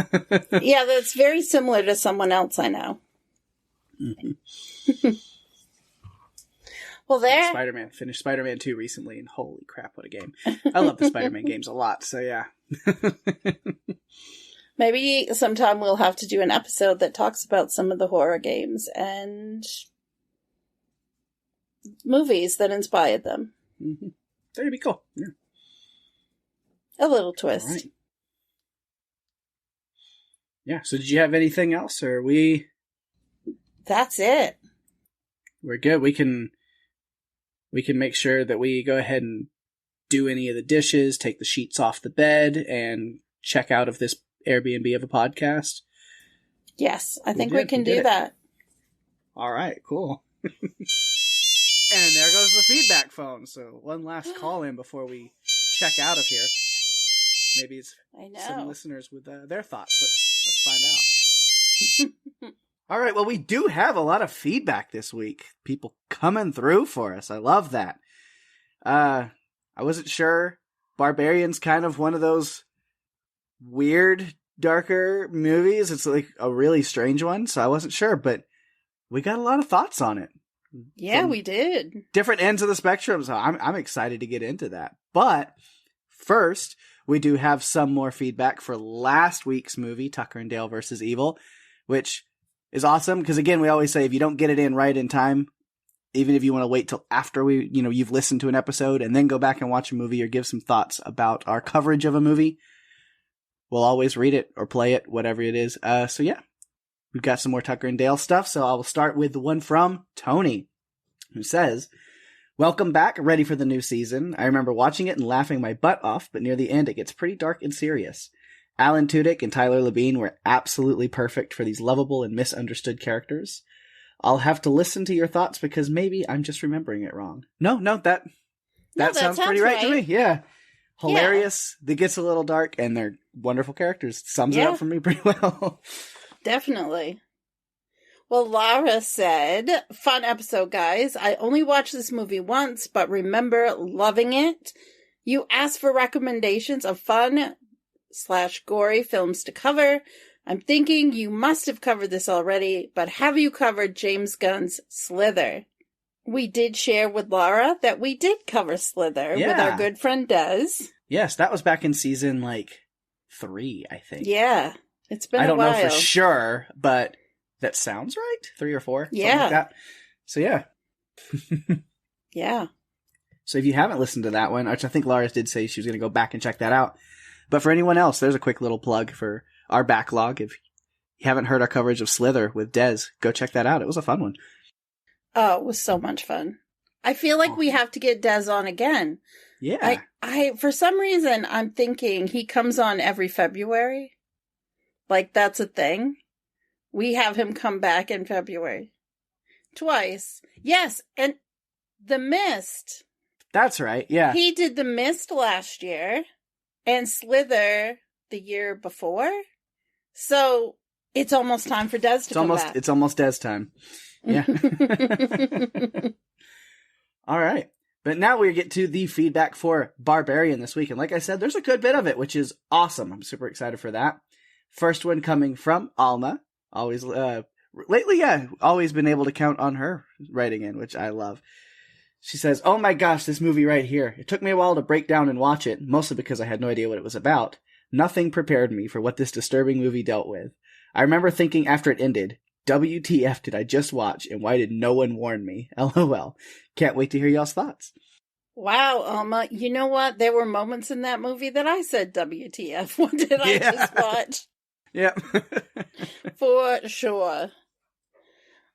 Yeah, that's very similar to someone else I know. Mm-hmm. Well, there. Spider-Man. Finished Spider-Man 2 recently, and holy crap, what a game. I love the Spider-Man games a lot, so yeah. Maybe sometime we'll have to do an episode that talks about some of the horror games and movies that inspired them. Mm-hmm. That'd be cool. Yeah. A little twist. Right. Yeah, so did you have anything else, or we... That's it. We're good. We can make sure that we go ahead and do any of the dishes, take the sheets off the bed, and check out of this Airbnb of a podcast. Yes, I think we can do that. All right, cool. And there goes the feedback phone. So one last call in before we check out of here. Maybe it's some listeners with their thoughts. Let's find out. All right, well, we do have a lot of feedback this week. People coming through for us. I love that. I wasn't sure. Barbarian's kind of one of those weird, darker movies. It's like a really strange one, so I wasn't sure, but we got a lot of thoughts on it. Yeah, we did. Different ends of the spectrum, so I'm excited to get into that. But first, we do have some more feedback for last week's movie, Tucker and Dale vs. Evil, which is awesome, because again, we always say if you don't get it in right in time, even if you want to wait till after you've listened to an episode and then go back and watch a movie or give some thoughts about our coverage of a movie, we'll always read it or play it, whatever it is. So yeah, we've got some more Tucker and Dale stuff. So I will start with the one from Tony, who says, "Welcome back, ready for the new season. I remember watching it and laughing my butt off, but near the end it gets pretty dark and serious. Alan Tudyk and Tyler Labine were absolutely perfect for these lovable and misunderstood characters. I'll have to listen to your thoughts because maybe I'm just remembering it wrong." No, that sounds pretty right to me. Yeah. Hilarious. Yeah. It gets a little dark and they're wonderful characters. Sums it up for me pretty well. Definitely. Well, Lara said, "Fun episode, guys. I only watched this movie once, but remember loving it. You asked for recommendations of fun/gory films to cover. I'm thinking you must have covered this already, but have you covered James Gunn's Slither?" We did share with Laura that we did cover Slither with our good friend Des. Yes, that was back in season 3, I think. Yeah, it's been a while. I don't know for sure, but that sounds right. 3 or 4. Yeah. Something like that. So yeah. Yeah. So if you haven't listened to that one, which I think Laura did say she was going to go back and check that out. But for anyone else, there's a quick little plug for our backlog. If you haven't heard our coverage of Slither with Des, go check that out. It was a fun one. Oh, it was so much fun. I feel like we have to get Des on again. Yeah. I for some reason, I'm thinking he comes on every February. That's a thing. We have him come back in February. Twice. Yes, and The Mist. That's right, yeah. He did The Mist last year. And Slither the year before. So it's almost time for Des to come back. It's almost Des time. Yeah. All right. But now we get to the feedback for Barbarian this week. And like I said, there's a good bit of it, which is awesome. I'm super excited for that. First one coming from Alma. Always, lately, always been able to count on her writing in, which I love. She says, "Oh my gosh, this movie right here. It took me a while to break down and watch it, mostly because I had no idea what it was about. Nothing prepared me for what this disturbing movie dealt with. I remember thinking after it ended, WTF did I just watch, and why did no one warn me? LOL. Can't wait to hear y'all's thoughts." Wow, Alma. You know what? There were moments in that movie that I said, WTF. What did I just watch? Yeah. For sure.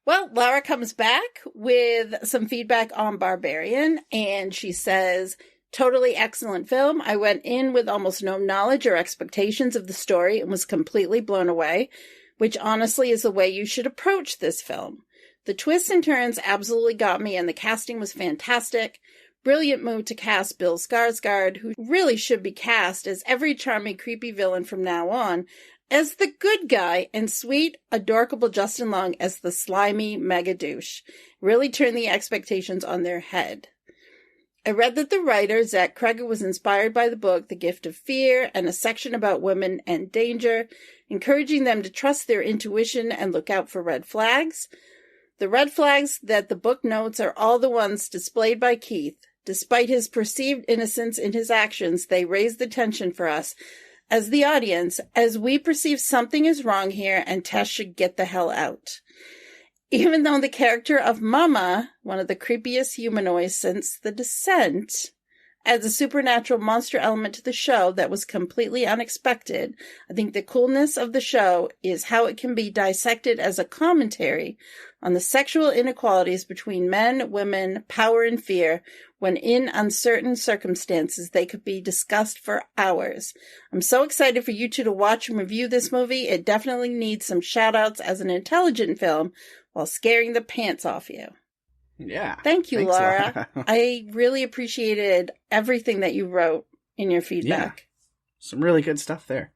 Well, Lara comes back with some feedback on Barbarian, and she says, Totally excellent film. I went in with almost no knowledge or expectations of the story and was completely blown away, which honestly is the way you should approach this film. The twists and turns absolutely got me, and the casting was fantastic. Brilliant move to cast Bill Skarsgård, who really should be cast as every charming, creepy villain from now on, as the good guy, and sweet, adorable Justin Long as the slimy mega douche. Really turned the expectations on their head. I read that the writer, Zach Cregger, was inspired by the book The Gift of Fear and a section about women and danger, encouraging them to trust their intuition and look out for red flags. The red flags that the book notes are all the ones displayed by Keith. Despite his perceived innocence in his actions, they raise the tension for us as the audience, as we perceive something is wrong here and Tess should get the hell out. Even though the character of Mama, one of the creepiest humanoids since The Descent, adds a supernatural monster element to the show that was completely unexpected, I think the coolness of the show is how it can be dissected as a commentary on the sexual inequalities between men, women, power, and fear, when in uncertain circumstances they could be discussed for hours. I'm so excited for you two to watch and review this movie. It definitely needs some shout-outs as an intelligent film while scaring the pants off you. Yeah. Thank you, thanks, Laura. I really appreciated everything that you wrote in your feedback. Yeah. Some really good stuff there.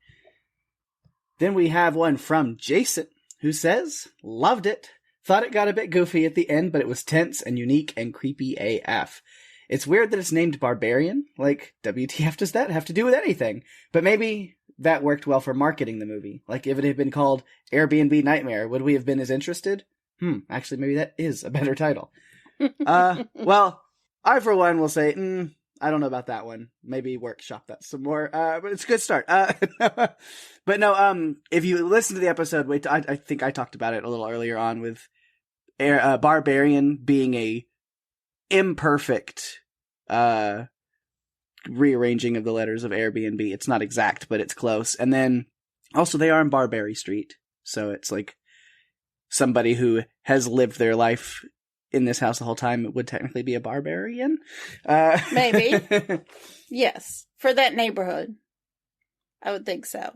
Then we have one from Jason, who says, loved it. Thought it got a bit goofy at the end, but it was tense and unique and creepy AF. It's weird that it's named Barbarian. Like, WTF does that have to do with anything? But maybe that worked well for marketing the movie. Like, if it had been called Airbnb Nightmare, would we have been as interested? Actually, maybe that is a better title. Well, I, for one, will say, I don't know about that one. Maybe workshop that some more. But it's a good start. But no, if you listen to the episode, I think I talked about it a little earlier on with Barbarian being a imperfect rearranging of the letters of Airbnb. It's not exact, but it's close. And then also they are in Barbary Street. So it's like somebody who has lived their life in this house the whole time. It would technically be a barbarian. Maybe. Yes. For that neighborhood. I would think so.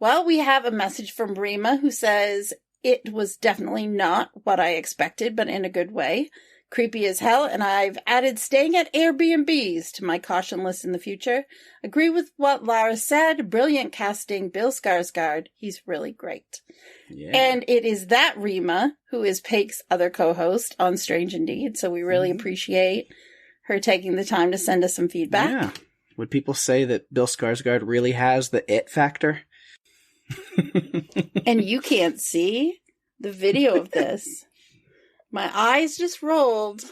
Well, we have a message from Rima who says, it was definitely not what I expected, but in a good way. Creepy as hell, and I've added staying at Airbnbs to my caution list in the future. Agree with what Lara said. Brilliant casting, Bill Skarsgård. He's really great. Yeah. And it is that Rima who is Pake's other co-host on Strange Indeed, so we really appreciate her taking the time to send us some feedback. Yeah. Would people say that Bill Skarsgård really has the it factor? And you can't see the video of this. My eyes just rolled.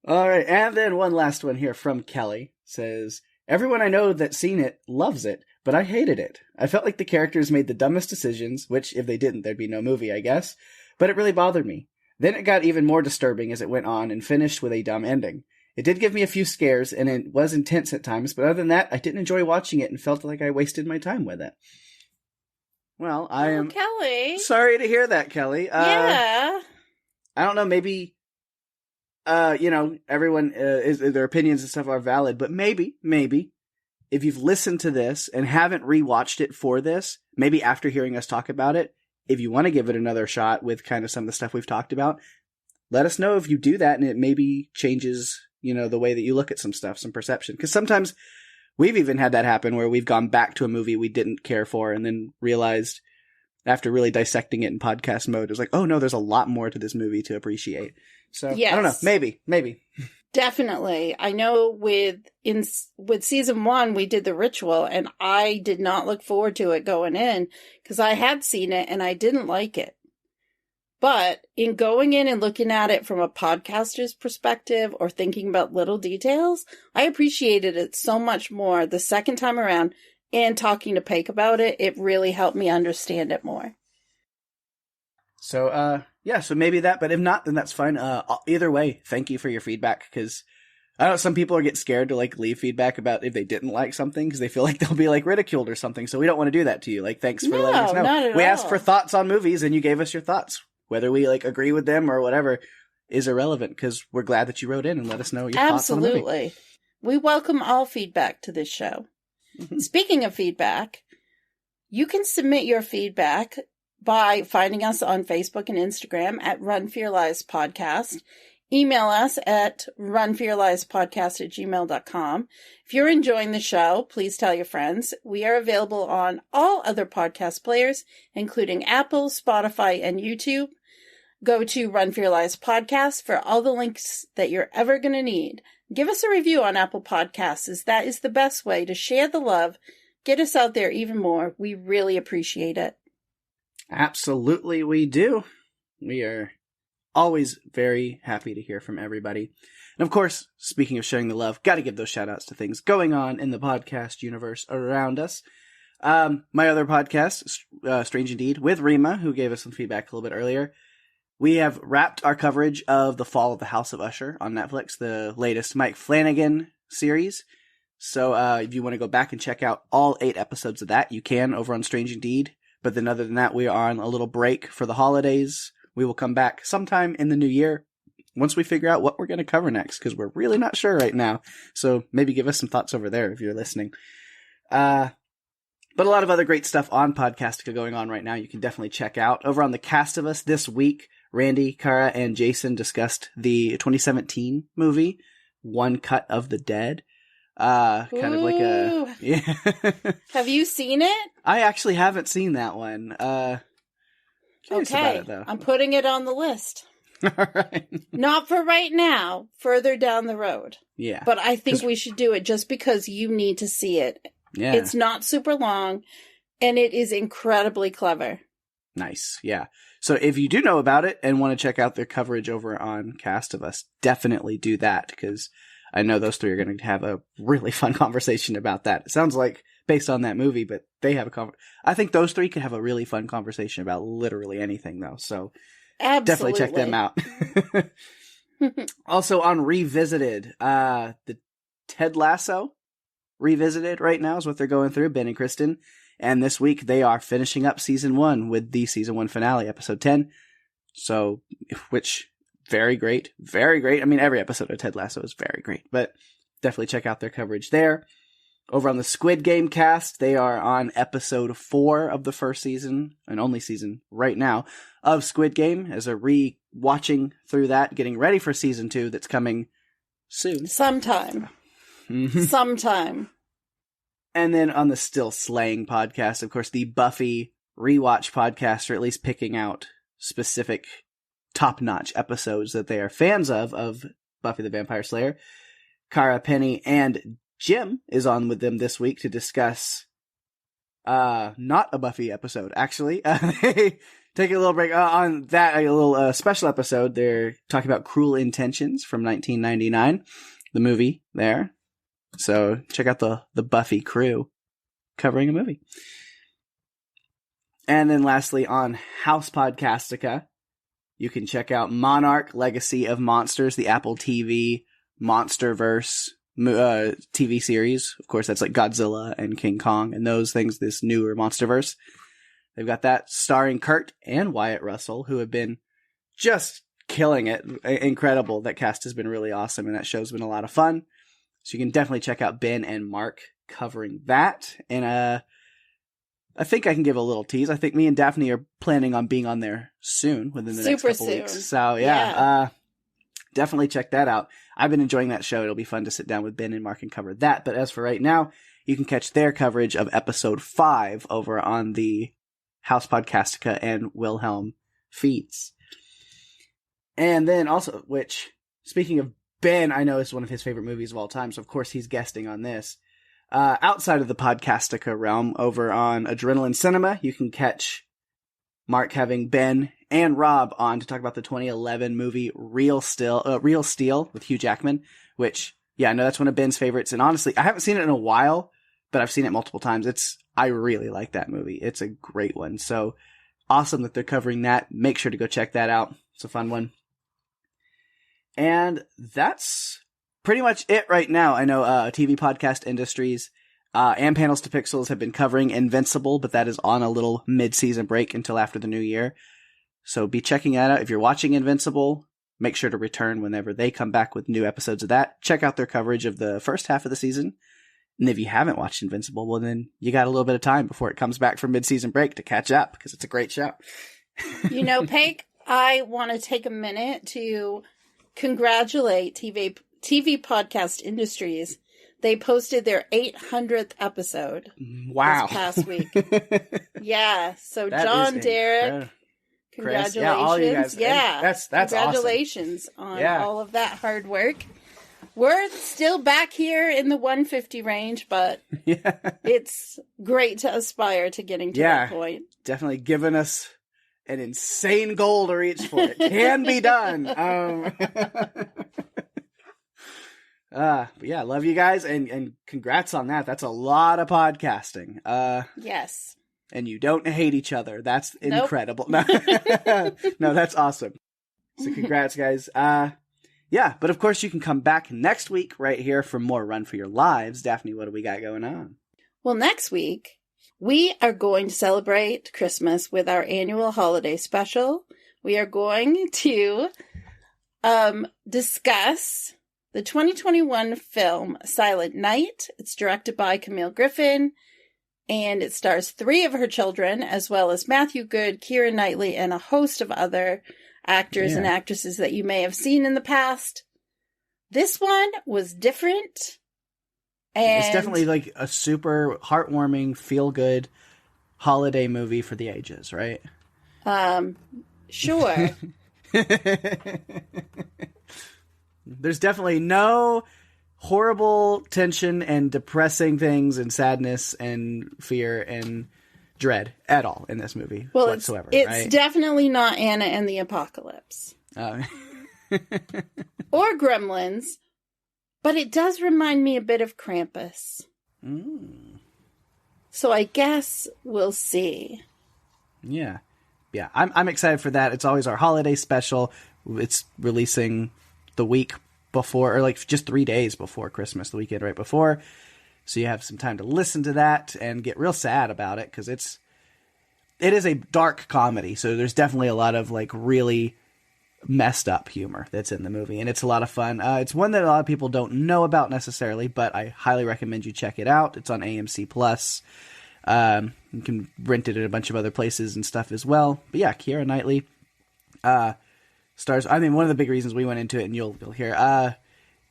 All right, and then one last one here from Kelly says, everyone I know that's seen it loves it, but I hated it. I felt like the characters made the dumbest decisions, which if they didn't, there'd be no movie, I guess, but it really bothered me. Then it got even more disturbing as it went on and finished with a dumb ending. It did give me a few scares, and it was intense at times, but other than that, I didn't enjoy watching it and felt like I wasted my time with it. Well, I am Kelly. Sorry to hear that, Kelly. Yeah. I don't know, maybe, everyone, their opinions and stuff are valid, but maybe, if you've listened to this and haven't rewatched it for this, maybe after hearing us talk about it, if you want to give it another shot with kind of some of the stuff we've talked about, let us know if you do that and it maybe changes, the way that you look at some stuff, some perception. Because sometimes we've even had that happen where we've gone back to a movie we didn't care for and then realized after really dissecting it in podcast mode, it was like, oh no, there's a lot more to this movie to appreciate. So, yes. I don't know, maybe. Definitely. I know with season 1, we did The Ritual and I did not look forward to it going in because I had seen it and I didn't like it. But in going in and looking at it from a podcaster's perspective or thinking about little details, I appreciated it so much more the second time around, and talking to Pake about it, it really helped me understand it more. So, so maybe that, but if not, then that's fine. Either way, thank you for your feedback, because I know some people get scared to leave feedback about if they didn't like something because they feel like they'll be ridiculed or something. So we don't want to do that to you. Thanks for letting us know. Not at we all. Asked for thoughts on movies and you gave us your thoughts. Whether we agree with them or whatever, is irrelevant because we're glad that you wrote in and let us know your thoughts on the movie. Absolutely. We welcome all feedback to this show. Speaking of feedback, you can submit your feedback by finding us on Facebook and Instagram at Run For Your Lives Podcast. Email us at runforyourlivespodcast@gmail.com. If you're enjoying the show, please tell your friends. We are available on all other podcast players, including Apple, Spotify, and YouTube. Go to Run For Your Lives Podcast for all the links that you're ever going to need. Give us a review on Apple Podcasts, as that is the best way to share the love, get us out there even more. We really appreciate it. Absolutely, we do. We are always very happy to hear from everybody. And of course, speaking of sharing the love, got to give those shout outs to things going on in the podcast universe around us. My other podcast, Strange Indeed, with Rima, who gave us some feedback a little bit earlier. We have wrapped our coverage of The Fall of the House of Usher on Netflix, the latest Mike Flanagan series. So if you want to go back and check out all 8 episodes of that, you can over on Strange Indeed. But then other than that, we are on a little break for the holidays. We will come back sometime in the new year once we figure out what we're going to cover next, because we're really not sure right now. So maybe give us some thoughts over there if you're listening. But a lot of other great stuff on Podcastica going on right now. You can definitely check out. Over on the Cast of Us this week, Randy, Kara, and Jason discussed the 2017 movie, One Cut of the Dead. Kind of like a... Yeah. Have you seen it? I actually haven't seen that one. Curious about it, though. I'm putting it on the list. All right. Not for right now, further down the road. Yeah. But I think we should do it just because you need to see it. Yeah. It's not super long, and it is incredibly clever. Nice. Yeah. So if you do know about it and want to check out their coverage over on Cast of Us, definitely do that, because I know those 3 are going to have a really fun conversation about that. It sounds like based on that movie, but they have I think those 3 could have a really fun conversation about literally anything, though. So Absolutely. definitely check them out. Also on Revisited, the Ted Lasso Revisited right now is what they're going through, Ben and Kristen. And this week they are finishing up season 1 with the season 1 finale, episode 10. So, which, very great. Very great. I mean, every episode of Ted Lasso is very great, but definitely check out their coverage there. Over on the Squid Game cast, they are on episode 4 of the first season, and only season right now, of Squid Game, as a re-watching through that, getting ready for season 2 that's coming soon. Sometime. Sometime. And then on the Still Slaying podcast, of course, the Buffy rewatch podcast, or at least picking out specific top-notch episodes that they are fans of Buffy the Vampire Slayer. Kara, Penny, and Jim is on with them this week to discuss not a Buffy episode, actually. They take a little break on that, a little special episode. They're talking about Cruel Intentions from 1999, the movie there. So check out the Buffy crew covering a movie. And then lastly, on House Podcastica, you can check out Monarch Legacy of Monsters, the Apple TV Monsterverse TV series. Of course, that's like Godzilla and King Kong and those things, this newer Monsterverse. They've got that starring Kurt and Wyatt Russell, who have been just killing it. Incredible. That cast has been really awesome, and that show's been a lot of fun. So you can definitely check out Ben and Mark covering that. And I think I can give a little tease. I think me and Daphne are planning on being on there soon, within the next couple weeks. So yeah. Definitely check that out. I've been enjoying that show. It'll be fun to sit down with Ben and Mark and cover that. But as for right now, you can catch their coverage of episode 5 over on the House Podcastica and Wilhelm feeds. And then also, which, speaking of Ben, I know is one of his favorite movies of all time, so of course he's guesting on this. Outside of the Podcastica realm, over on Adrenaline Cinema, you can catch Mark having Ben and Rob on to talk about the 2011 movie Real Steel with Hugh Jackman, which, yeah, I know that's one of Ben's favorites. And honestly, I haven't seen it in a while, but I've seen it multiple times. I really like that movie. It's a great one. So awesome that they're covering that. Make sure to go check that out. It's a fun one. And that's pretty much it right now. I know TV Podcast Industries and Panels to Pixels have been covering Invincible, but that is on a little mid-season break until after the new year. So be checking that out. If you're watching Invincible, make sure to return whenever they come back with new episodes of that. Check out their coverage of the first half of the season. And if you haven't watched Invincible, well, then you got a little bit of time before it comes back from mid-season break to catch up, because it's a great show. You know, Pake, I want to take a minute to congratulate TV podcast industries. They posted their 800th episode this past week. Yeah. So John, Derek, congratulations. Yeah, all you guys. Yeah. That's congratulations awesome. on all of that hard work. We're still back here in the 150 range, but it's great to aspire to getting to that point. Definitely giving us an insane goal to reach for. It can be done. But yeah, love you guys, and congrats on that. That's a lot of podcasting. Yes. And you don't hate each other. That's incredible. No, that's awesome. So congrats, guys. Yeah, but of course you can come back next week right here for more Run for Your Lives. Daphne, what do we got going on? Well, next week, we are going to celebrate Christmas with our annual holiday special. We are going to discuss the 2021 film Silent Night. It's directed by Camille Griffin, and it stars 3 of her children, as well as Matthew Good, Keira Knightley, and a host of other actors and actresses that you may have seen in the past. This one was different. And it's definitely like a super heartwarming, feel-good holiday movie for the ages, right? Sure. There's definitely no horrible tension and depressing things and sadness and fear and dread at all in this movie whatsoever. It's right? definitely not Anna and the Apocalypse. Or Gremlins, but it does remind me a bit of Krampus. So I guess we'll see. Yeah. I'm excited for that. It's always our holiday special. It's releasing the week before, or like just 3 days before Christmas, the weekend right before. So you have some time to listen to that and get real sad about it, because it is a dark comedy. So there's definitely a lot of like really messed up humor that's in the movie, and it's a lot of fun. It's one that a lot of people don't know about necessarily, but I highly recommend you check it out. It's on AMC Plus. You can rent it at a bunch of other places and stuff as well. But yeah, Keira Knightley stars. I mean, one of the big reasons we went into it, and you'll hear.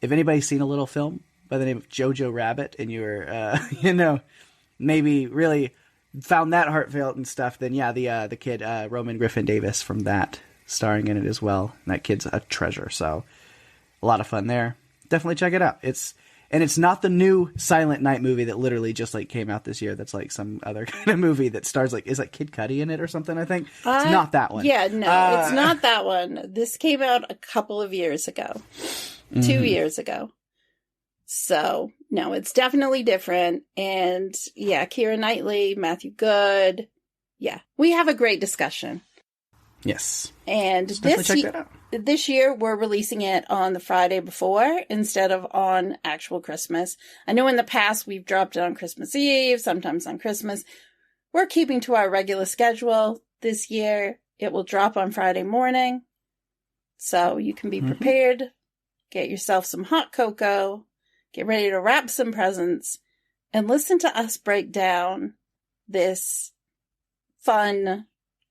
If anybody's seen a little film by the name of Jojo Rabbit, and you're maybe really found that heartfelt and stuff, then yeah, the kid Roman Griffin Davis from that starring in it as well. And that kid's a treasure, so a lot of fun there. Definitely check it out. It's not the new Silent Night movie that literally just like came out this year. That's like some other kind of movie that stars like, is like Kid Cudi in it or something, I think. It's not that one. Yeah, no, it's not that one. This came out a couple of years ago. 2 years ago. So, no, it's definitely different. And yeah, Keira Knightley, Matthew Good. Yeah, we have a great discussion. Yes. And this year, we're releasing it on the Friday before instead of on actual Christmas. I know in the past we've dropped it on Christmas Eve, sometimes on Christmas. We're keeping to our regular schedule this year. It will drop on Friday morning. So you can be prepared. Get yourself some hot cocoa. Get ready to wrap some presents. And listen to us break down this fun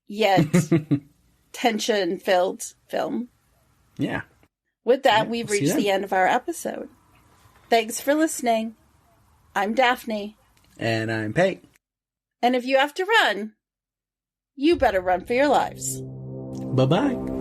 yet tension-filled film. Yeah. With that, we've reached the end of our episode. Thanks for listening. I'm Daphne. And I'm Pate. And if you have to run, you better run for your lives. Bye-bye.